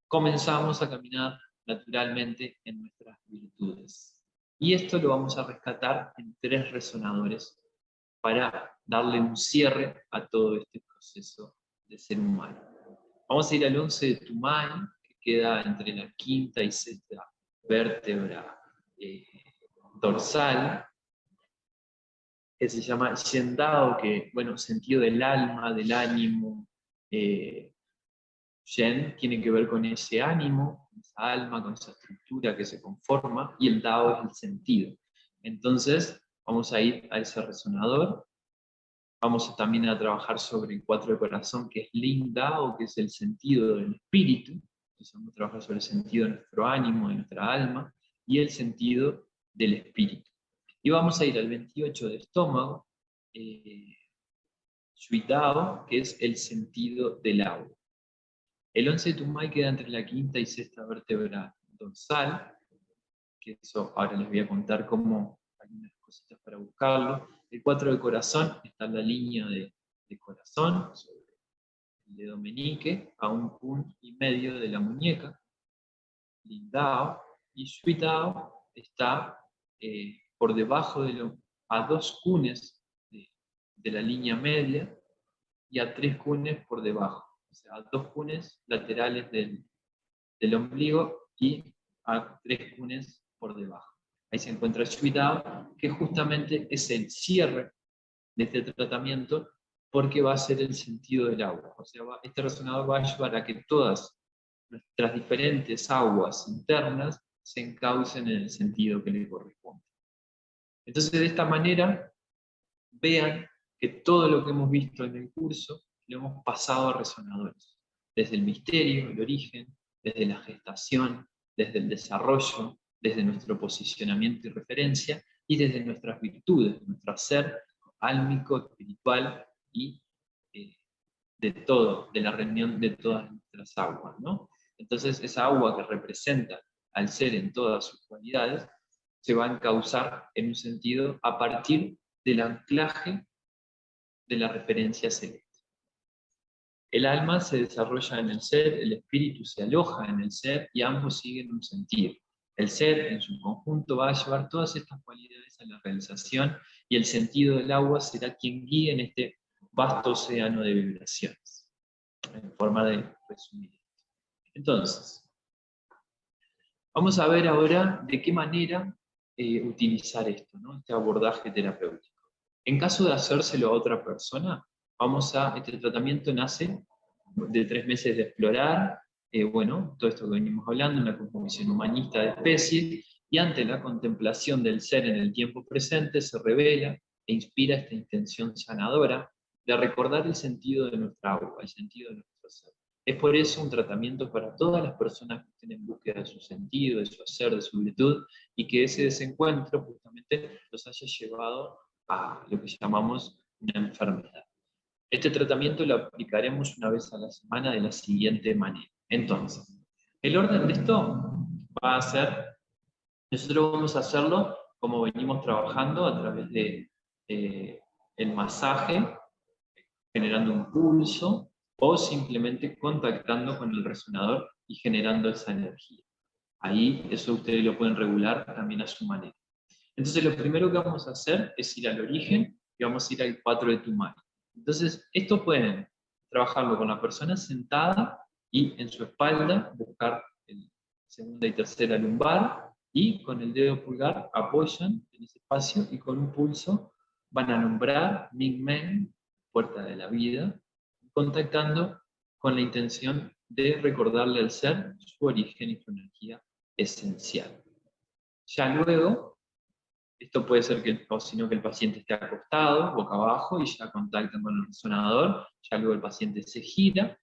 comenzamos a caminar naturalmente en nuestras virtudes. Y esto lo vamos a rescatar en 3 resonadores para darle un cierre a todo este proceso de ser humano. Vamos a ir al 11 de Tumay, que queda entre la quinta y sexta vértebra dorsal, que se llama Yendao, que, bueno, sentido del alma, del ánimo. Yen tiene que ver con ese ánimo, con esa alma, con esa estructura que se conforma, y el Dao es el sentido. Entonces, vamos a ir a ese resonador. Vamos también a trabajar sobre el 4 de corazón, que es Ling Dao, que es el sentido del espíritu. Entonces vamos a trabajar sobre el sentido de nuestro ánimo, de nuestra alma, y el sentido del espíritu. Y vamos a ir al 28 de estómago, Shui Dao, que es el sentido del agua. El 11 de Tumay queda entre la quinta y sexta vértebra dorsal, que eso ahora les voy a contar cómo hay unas cositas para buscarlo. El 4 de corazón está en la línea de corazón, sobre el dedo meñique, a 1,5 de la muñeca. Lindao, y Shuitao está por debajo a 2 cunes de la línea media y a 3 cunes por debajo. O sea, a 2 cunes laterales del ombligo y a 3 cunes por debajo. Ahí se encuentra Shuitao, que justamente es el cierre de este tratamiento, porque va a ser el sentido del agua. O sea, este resonador va a ayudar a que todas nuestras diferentes aguas internas se encaucen en el sentido que le corresponde. Entonces, de esta manera, vean que todo lo que hemos visto en el curso lo hemos pasado a resonadores. Desde el misterio, el origen, desde la gestación, desde el desarrollo, desde nuestro posicionamiento y referencia, y desde nuestras virtudes, nuestro ser álmico, espiritual y de todo, de la reunión de todas nuestras aguas, ¿no? Entonces esa agua que representa al ser en todas sus cualidades se va a encauzar en un sentido a partir del anclaje de la referencia celeste. El alma se desarrolla en el ser, el espíritu se aloja en el ser y ambos siguen un sentido. El ser en su conjunto va a llevar todas estas cualidades a la realización y el sentido del agua será quien guíe en este vasto océano de vibraciones, en forma de resumir. Entonces, vamos a ver ahora de qué manera utilizar esto, ¿no? Este abordaje terapéutico. En caso de hacérselo a otra persona, este tratamiento nace de 3 meses de explorar, bueno, todo esto que venimos hablando, una cosmovisión humanista de especies, y ante la contemplación del ser en el tiempo presente se revela e inspira esta intención sanadora de recordar el sentido de nuestra agua, el sentido de nuestro ser. Es por eso un tratamiento para todas las personas que estén en búsqueda de su sentido, de su hacer, de su virtud, y que ese desencuentro justamente los haya llevado a lo que llamamos una enfermedad. Este tratamiento lo aplicaremos una vez a la semana de la siguiente manera. Entonces, el orden de esto va a ser, nosotros vamos a hacerlo como venimos trabajando a través de el masaje, generando un pulso, o simplemente contactando con el resonador y generando esa energía. Ahí eso ustedes lo pueden regular también a su manera. Entonces lo primero que vamos a hacer es ir al origen y vamos a ir al 4 de tu mano. Entonces esto pueden trabajarlo con la persona sentada y en su espalda buscar el segunda y tercera lumbar, y con el dedo pulgar apoyan en ese espacio y con un pulso van a nombrar Ming Men, puerta de la vida, contactando con la intención de recordarle al ser su origen y su energía esencial. Ya luego, esto puede ser que, o sino que el paciente esté acostado, boca abajo, y ya contactan con el resonador, ya luego el paciente se gira,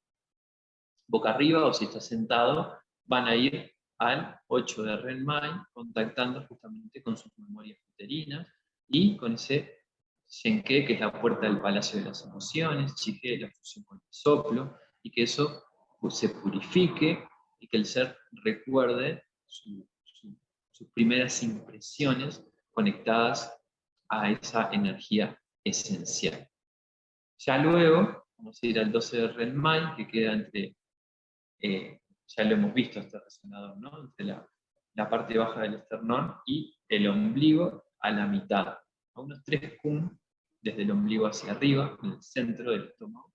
boca arriba, o si está sentado, van a ir al 8 de Renmai, contactando justamente con sus memorias uterinas, y con ese Shenke, que es la puerta del palacio de las emociones, Chige, la fusión con el soplo, y que eso se purifique, y que el ser recuerde sus primeras impresiones conectadas a esa energía esencial. Ya luego vamos a ir al 12 de Renmai, que queda entre, ya lo hemos visto este resonador, ¿no? Entre la parte baja del esternón y el ombligo a la mitad, a unos 3 kun desde el ombligo hacia arriba, en el centro del estómago.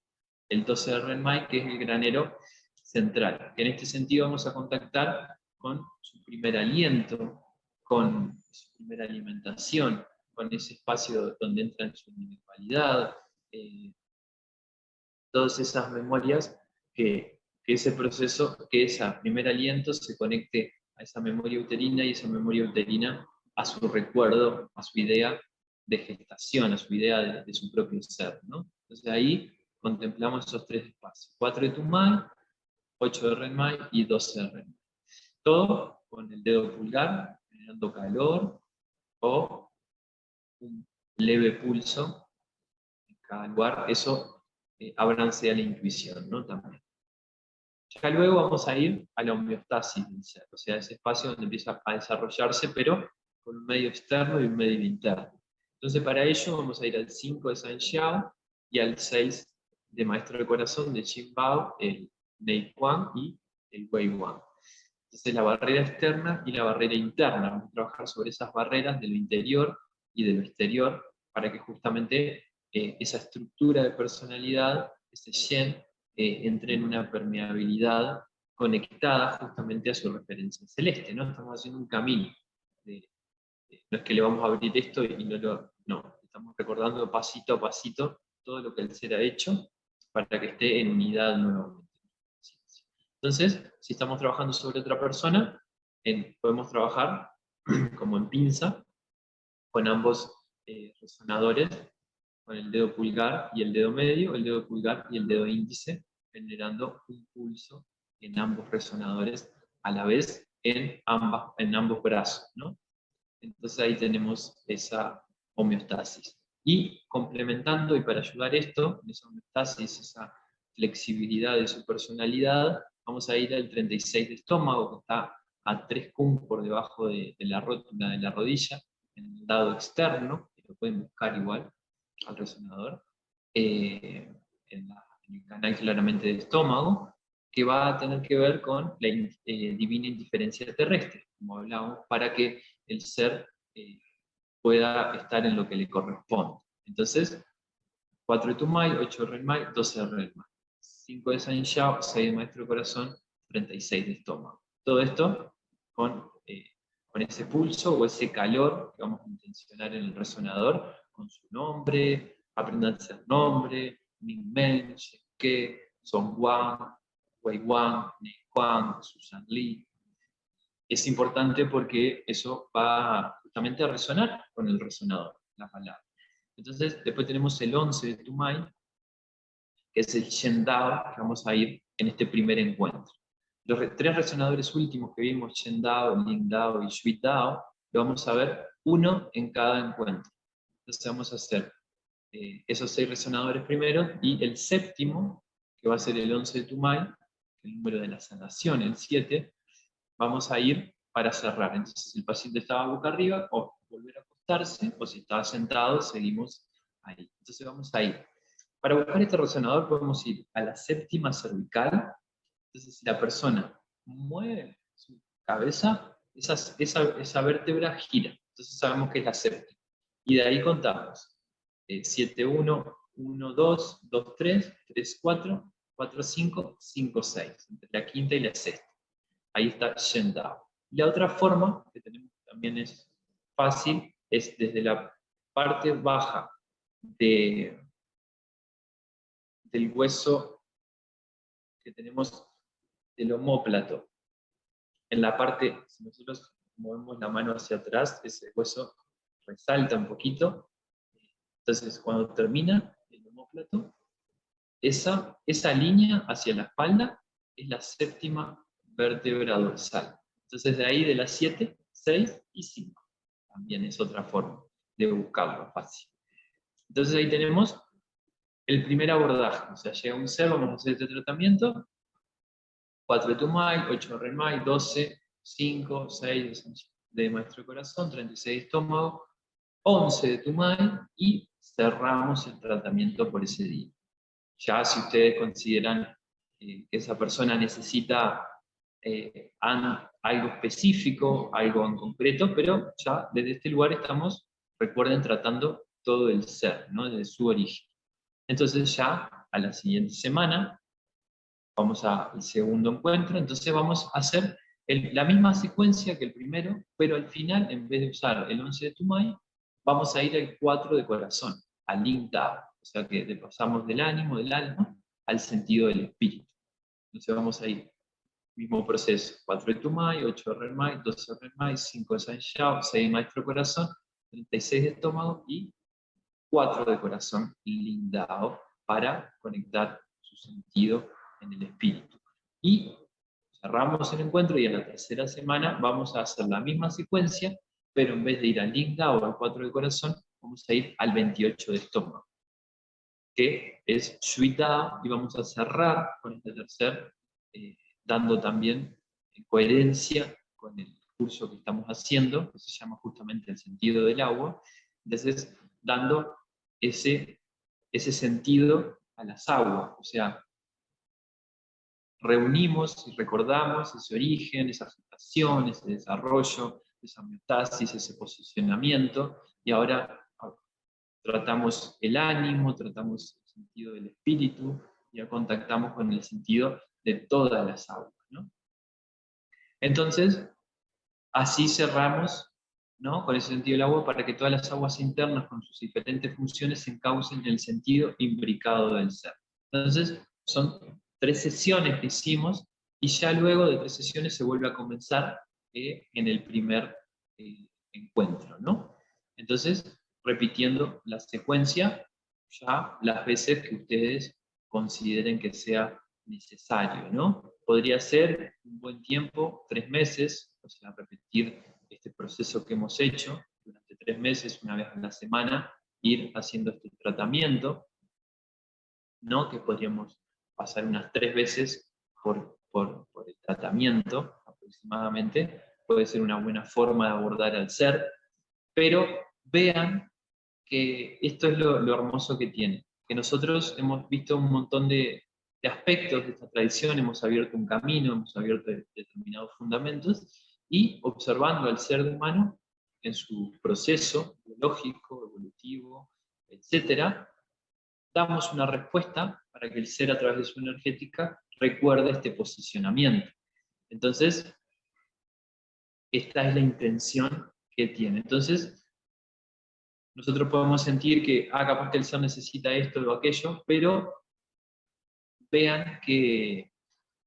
El 12 de Renmai, que es el granero central. En este sentido vamos a contactar con su primer aliento, con su primera alimentación, con ese espacio donde entra en su individualidad, todas esas memorias, que ese proceso, que ese primer aliento se conecte a esa memoria uterina, y esa memoria uterina a su recuerdo, a su idea de gestación, a su idea de su propio ser, ¿no? Entonces ahí contemplamos esos 3 espacios: 4 de Tumai, 8 de Renmai y 12 de Renmai. Todo con el dedo pulgar, generando calor o un leve pulso en cada lugar. Eso ábranse a la intuición, ¿no? También. Ya luego vamos a ir a la homeostasis del ser, o sea, ese espacio donde empieza a desarrollarse, pero con un medio externo y un medio interno. Entonces, para ello vamos a ir al 5 de San Xiao y al 6 de Maestro del Corazón de Qin Bao, el Nei Kuan y el Wei Wan. Entonces, la barrera externa y la barrera interna. Vamos a trabajar sobre esas barreras de lo interior y de lo exterior, para que justamente esa estructura de personalidad, ese Shen, entre en una permeabilidad conectada justamente a su referencia celeste, ¿no? Estamos haciendo un camino. No es que le vamos a abrir esto y no, estamos recordando pasito a pasito todo lo que el ser ha hecho para que esté en unidad nuevamente. Entonces, si estamos trabajando sobre otra persona, podemos trabajar como en pinza, con ambos resonadores, con el dedo pulgar y el dedo medio, el dedo pulgar y el dedo índice, generando un pulso en ambos resonadores a la vez en ambos brazos, ¿no? Entonces ahí tenemos esa homeostasis. Y complementando, y para ayudar esto, esa homeostasis, esa flexibilidad de su personalidad, vamos a ir al 36 de estómago, que está a 3 kun por debajo de la rótula de la rodilla, en el lado externo, que lo pueden buscar igual al resonador, en el canal claramente de estómago, que va a tener que ver con la divina indiferencia terrestre, como hablábamos, para que el ser pueda estar en lo que le corresponde. Entonces, 4 de Tumai, 8 de Renmai, 12 de Renmai, 5 de San Xiao, 6 de Maestro Corazón, 36 de estómago. Todo esto con ese pulso o ese calor que vamos a intencionar en el resonador, con su nombre, aprendan a hacer nombre, Ming Men, Shenke, Song Wan, Wei Wan, Nei Kuan, Susan Li. Es importante porque eso va justamente a resonar con el resonador, la palabra. Entonces, después tenemos el 11 de Tumay, que es el Shen Dao, que vamos a ir en este primer encuentro. Los tres resonadores últimos que vimos, Shen Dao, Ling Dao y Shui Dao, lo vamos a ver uno en cada encuentro. Entonces vamos a hacer esos 6 resonadores primero, y el séptimo, que va a ser el 11 de Tumay, el número de la sanación, el 7, vamos a ir para cerrar. Entonces el paciente estaba boca arriba, o volver a acostarse, o si estaba sentado, seguimos ahí. Entonces vamos a ir. Para buscar este resonador podemos ir a la séptima cervical. Entonces si la persona mueve su cabeza, esa vértebra gira. Entonces sabemos que es la séptima. Y de ahí contamos. 7, 1, 1, 2, 2, 3, 3, 4, 4, 5, 5, 6. Entre la quinta y la sexta. Ahí está Shen Dao. La otra forma, que tenemos también es fácil, es desde la parte baja del hueso que tenemos del omóplato. En la parte, si nosotros movemos la mano hacia atrás, ese hueso resalta un poquito. Entonces, cuando termina el omóplato, esa línea hacia la espalda es la séptima vértebra dorsal. Entonces, de ahí de las 7, 6 y 5. También es otra forma de buscarlo fácil. Entonces, ahí tenemos el primer abordaje. O sea, llega un ser, vamos a hacer este tratamiento. 4 de Tumay, 8 de Remay, 12, 5, 6 de Maestro Corazón, 36 de estómago, 11 de Tumay, y cerramos el tratamiento por ese día. Ya si ustedes consideran que esa persona necesita algo específico, algo en concreto, pero ya desde este lugar estamos, recuerden, tratando todo el ser, ¿no? Desde su origen. Entonces ya a la siguiente semana vamos al segundo encuentro, entonces vamos a hacer la misma secuencia que el primero, pero al final, en vez de usar el 11 de Tumay, vamos a ir al 4 de corazón, al Ling Dao. O sea que pasamos del ánimo, del alma, al sentido del espíritu. Entonces vamos a ir, mismo proceso, 4 de Tumay, 8 de Remay, 12 de Remay, 5 de San Yao, 6 de Maestro Corazón, 36 de estómago y 4 de corazón, Ling Dao, para conectar su sentido en el espíritu. Y cerramos el encuentro, y en la tercera semana vamos a hacer la misma secuencia, pero en vez de ir al Ling Dao o al 4 de corazón, vamos a ir al 28 de estómago, que es Shui Dao, y vamos a cerrar con este tercer, dando también coherencia con el curso que estamos haciendo, que se llama justamente el sentido del agua. Entonces, dando ese sentido a las aguas, o sea, reunimos y recordamos ese origen, esa gestación, ese desarrollo, esa homeostasis, ese posicionamiento, y ahora tratamos el ánimo, tratamos el sentido del espíritu, y ya contactamos con el sentido de todas las aguas, ¿no? Entonces, así cerramos, ¿no?, con ese sentido del agua, para que todas las aguas internas, con sus diferentes funciones, se encaucen en el sentido imbricado del ser. Entonces, son 3 sesiones que hicimos, y ya luego de 3 sesiones se vuelve a comenzar en el primer encuentro, ¿no? Entonces, repitiendo la secuencia ya las veces que ustedes consideren que sea necesario, ¿no? Podría ser un buen tiempo, 3 meses, o sea, repetir este proceso que hemos hecho durante 3 meses, una vez a la semana, ir haciendo este tratamiento, ¿no? Que podríamos pasar unas 3 veces por el tratamiento aproximadamente. Puede ser una buena forma de abordar al ser, pero vean que esto es lo hermoso que tiene, que nosotros hemos visto un montón de aspectos de esta tradición, hemos abierto un camino, hemos abierto determinados fundamentos, y observando al ser humano en su proceso biológico, evolutivo, etc., damos una respuesta para que el ser, a través de su energética, recuerde este posicionamiento. Entonces, esta es la intención que tiene. Entonces, nosotros podemos sentir que, capaz que el ser necesita esto o aquello, pero vean que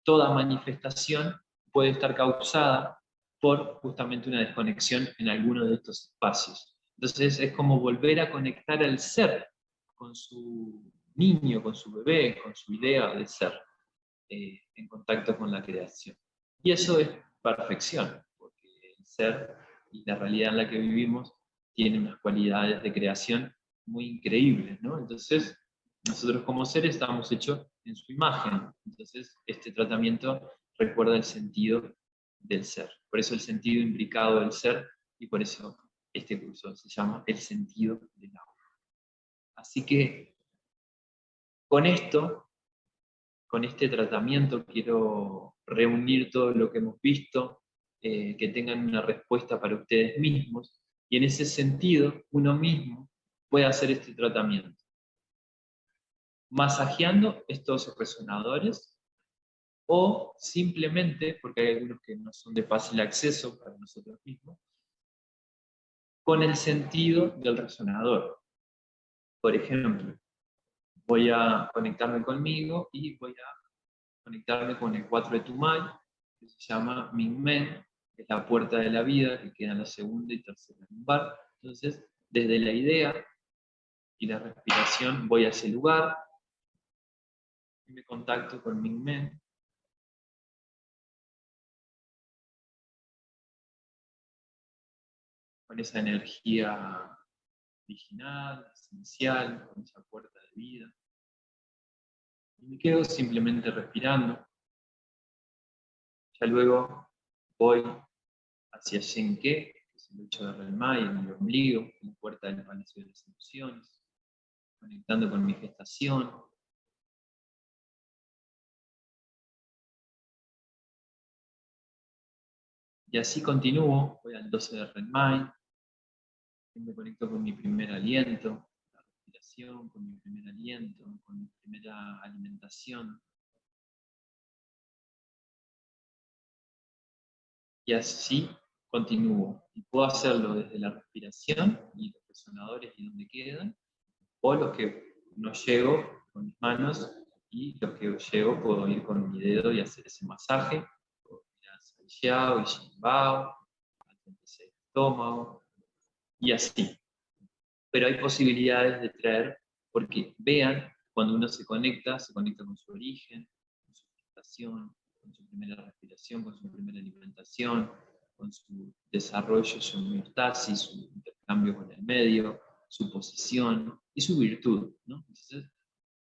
toda manifestación puede estar causada por justamente una desconexión en alguno de estos espacios. Entonces es como volver a conectar al ser con su niño, con su bebé, con su idea de ser, en contacto con la creación. Y eso es perfección, porque el ser y la realidad en la que vivimos tiene unas cualidades de creación muy increíbles, ¿no? Entonces, nosotros como seres estamos hechos en su imagen. Entonces, este tratamiento recuerda el sentido del ser. Por eso el sentido imbricado del ser, y por eso este curso se llama El sentido del agua. Así que con esto, con este tratamiento, quiero reunir todo lo que hemos visto, que tengan una respuesta para ustedes mismos, y en ese sentido, uno mismo puede hacer este tratamiento. Masajeando estos resonadores, o simplemente, porque hay algunos que no son de fácil acceso para nosotros mismos, con el sentido del resonador. Por ejemplo, voy a conectarme conmigo y voy a conectarme con el 4 de Tumay, que se llama Mingmen, que es la puerta de la vida, que queda en la segunda y tercera lumbar. Entonces, desde la idea y la respiración voy a ese lugar y me contacto con Mingmen. Con esa energía original, esencial, con esa puerta de vida. Y me quedo simplemente respirando. Ya luego voy hacia Shenke, que es el 8 de Relmai, en el ombligo, en la puerta del Palacio de las Emociones, conectando con mi gestación. Y así continúo, voy al 12 de Relmai, me conecto con mi primer aliento, la respiración, con mi primer aliento, con mi primera alimentación. Y así continúo. Y puedo hacerlo desde la respiración y los resonadores y donde quedan, o los que no llego con mis manos, y los que llego puedo ir con mi dedo y hacer ese masaje. Puedo ir hacia el Xiao y Xinbao, al 36 estómago, y así. Pero hay posibilidades de traer, porque vean, cuando uno se conecta con su origen, con su gestación, con su primera respiración, con su primera alimentación, con su desarrollo, su homeostasis, su intercambio con el medio, su posición y su virtud, ¿no? Entonces,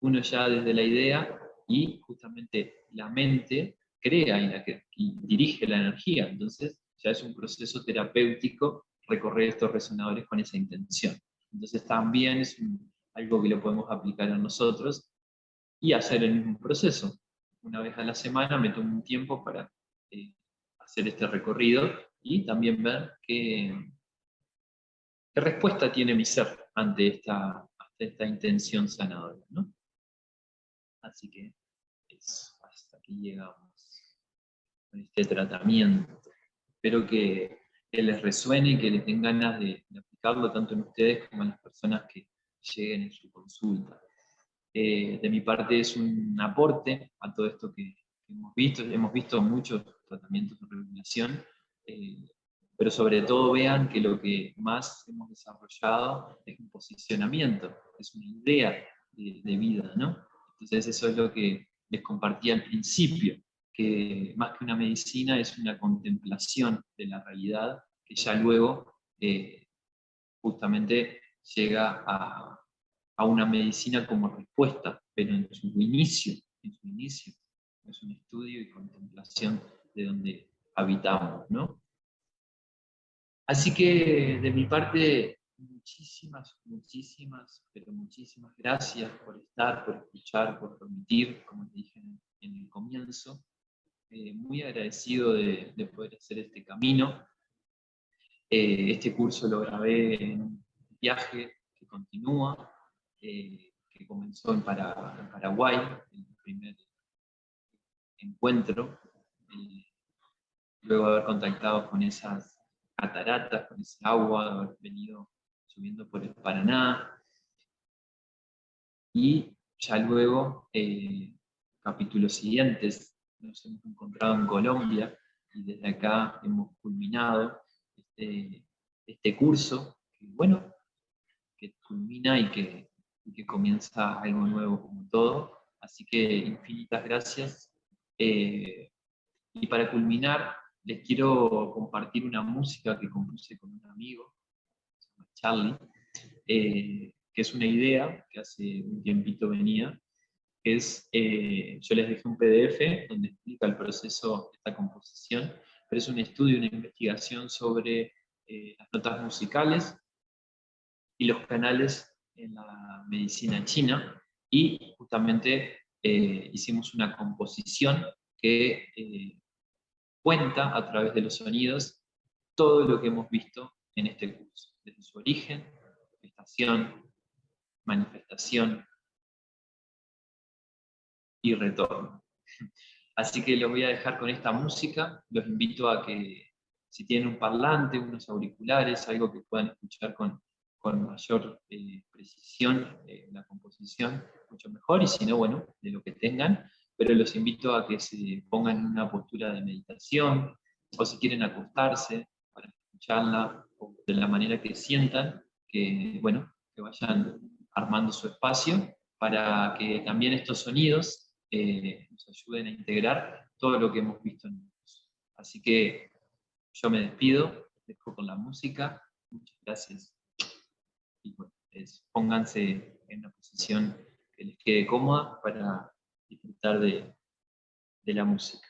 uno ya desde la idea y justamente la mente crea y dirige la energía, entonces ya es un proceso terapéutico recorrer estos resonadores con esa intención. Entonces también es algo que lo podemos aplicar a nosotros y hacer el mismo proceso. Una vez a la semana me tomo un tiempo para hacer este recorrido y también ver qué respuesta tiene mi ser ante esta intención sanadora, ¿no? Así que hasta aquí llegamos con este tratamiento. Espero que les resuene y que les den ganas de aplicarlo tanto en ustedes como en las personas que lleguen en su consulta. De mi parte es un aporte a todo esto que hemos visto. Hemos visto muchos tratamientos de regulación, pero sobre todo vean que lo que más hemos desarrollado es un posicionamiento, es una idea de vida, ¿no? Entonces eso es lo que les compartía al principio, que más que una medicina es una contemplación de la realidad que ya luego justamente llega a una medicina como respuesta, pero en su inicio es un estudio y contemplación de donde habitamos, ¿no? Así que de mi parte, pero muchísimas gracias por estar, por escuchar, por permitir, como les dije en el comienzo. Muy agradecido de poder hacer este camino. Este curso lo grabé en un viaje que continúa, que comenzó en Paraguay, el primer encuentro, luego de haber contactado con esas cataratas, con ese agua, de haber venido subiendo por el Paraná, y ya luego, capítulos siguientes, nos hemos encontrado en Colombia, y desde acá hemos culminado este curso, bueno, que culmina y que comienza algo nuevo como todo. Así que infinitas gracias. Y para culminar, les quiero compartir una música que compuse con un amigo, se llama Charlie, que es una idea que hace un tiempito venía, que es, yo les dejé un PDF donde explica el proceso de esta composición, pero es un estudio, una investigación sobre las notas musicales y los canales en la medicina china, y justamente hicimos una composición que cuenta a través de los sonidos todo lo que hemos visto en este curso, desde su origen, gestación, manifestación y retorno. Así que los voy a dejar con esta música, los invito a que si tienen un parlante, unos auriculares, algo que puedan escuchar con mayor precisión la composición, mucho mejor, y si no, bueno, de lo que tengan, pero los invito a que se pongan en una postura de meditación, o si quieren acostarse para escucharla, o de la manera que sientan, que, bueno, que vayan armando su espacio, para que también estos sonidos nos ayuden a integrar todo lo que hemos visto en el curso. Así que yo me despido, dejo con la música, muchas gracias, y bueno, pónganse en una posición que les quede cómoda para disfrutar de la música.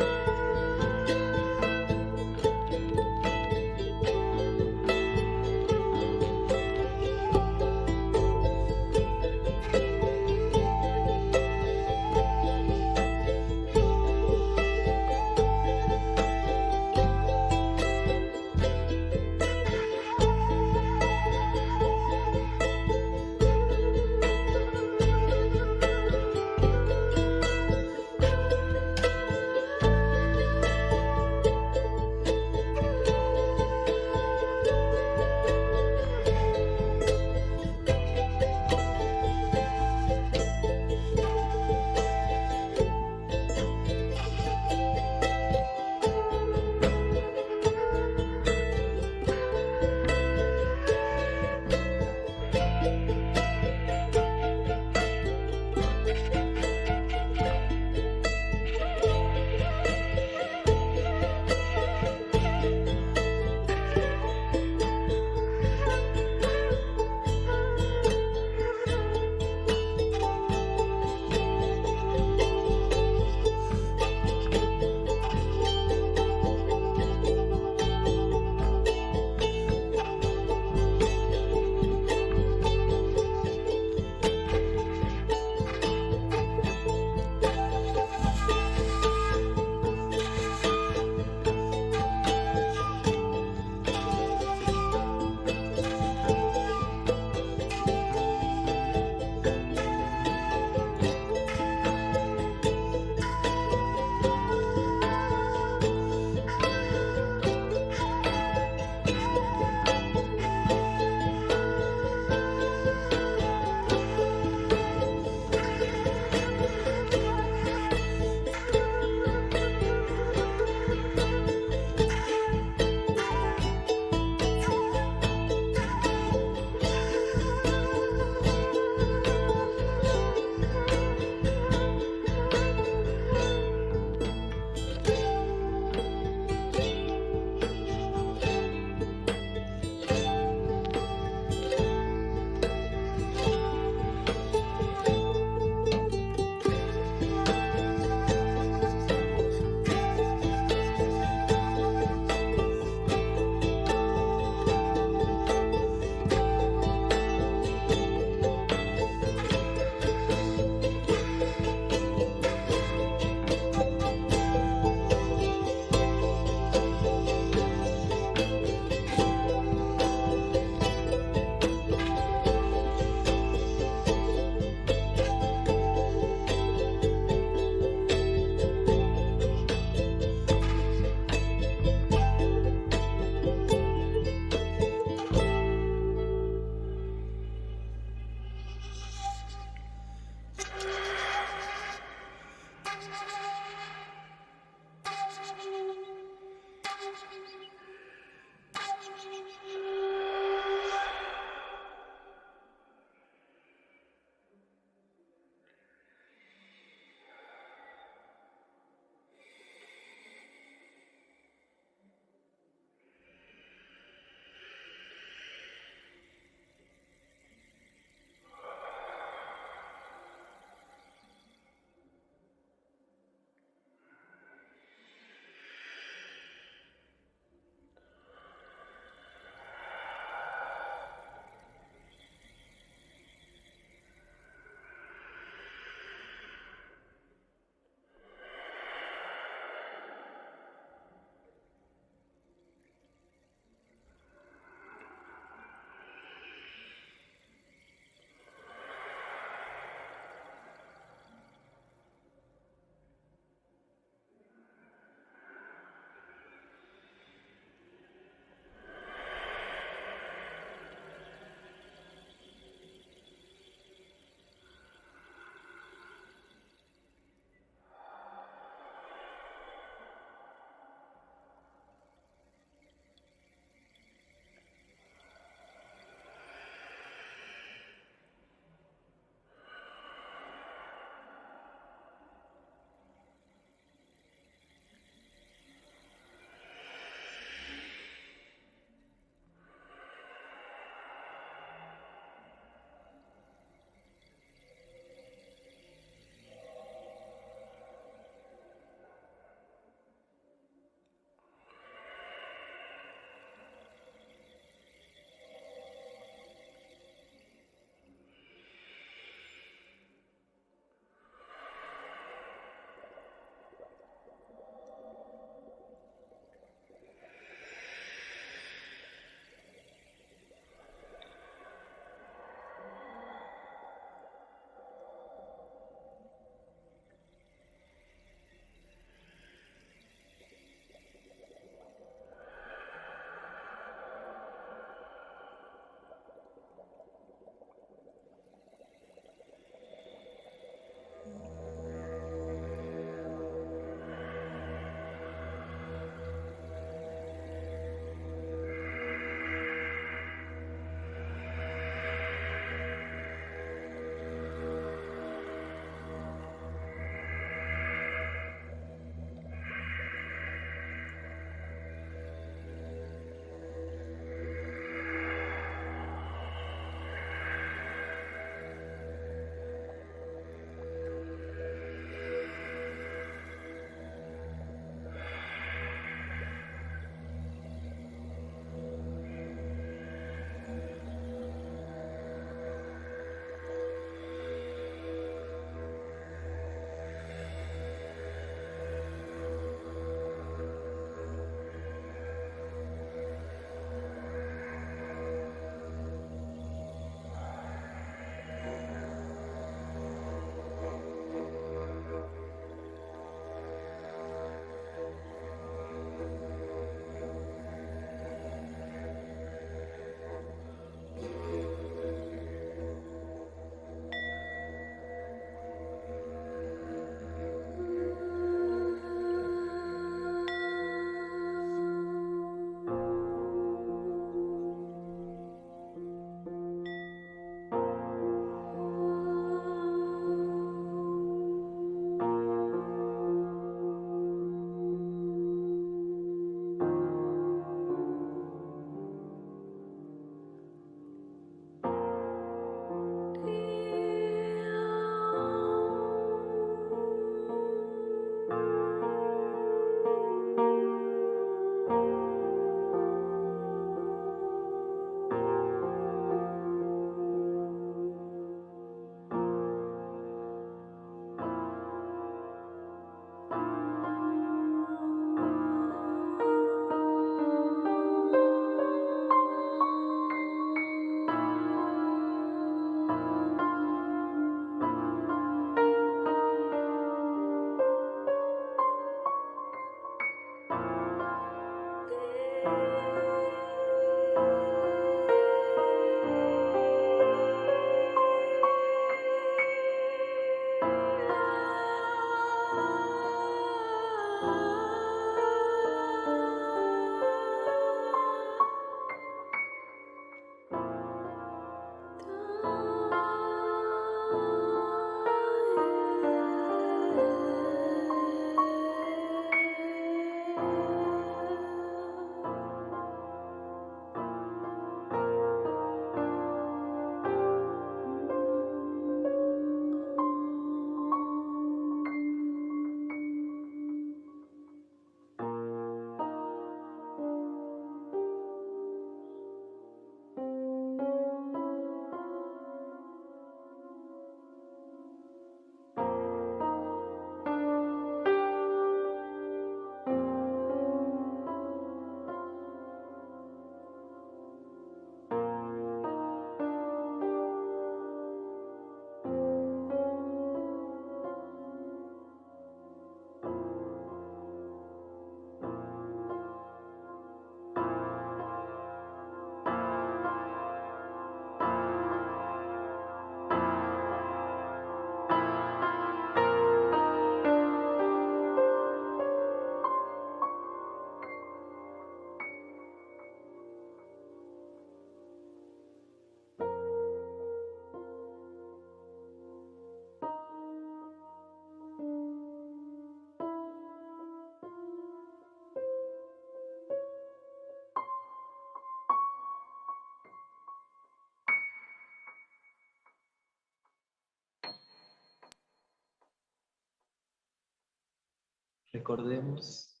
recordemos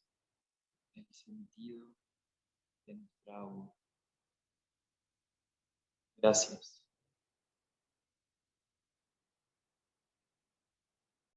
el sentido de nuestra agua. Gracias.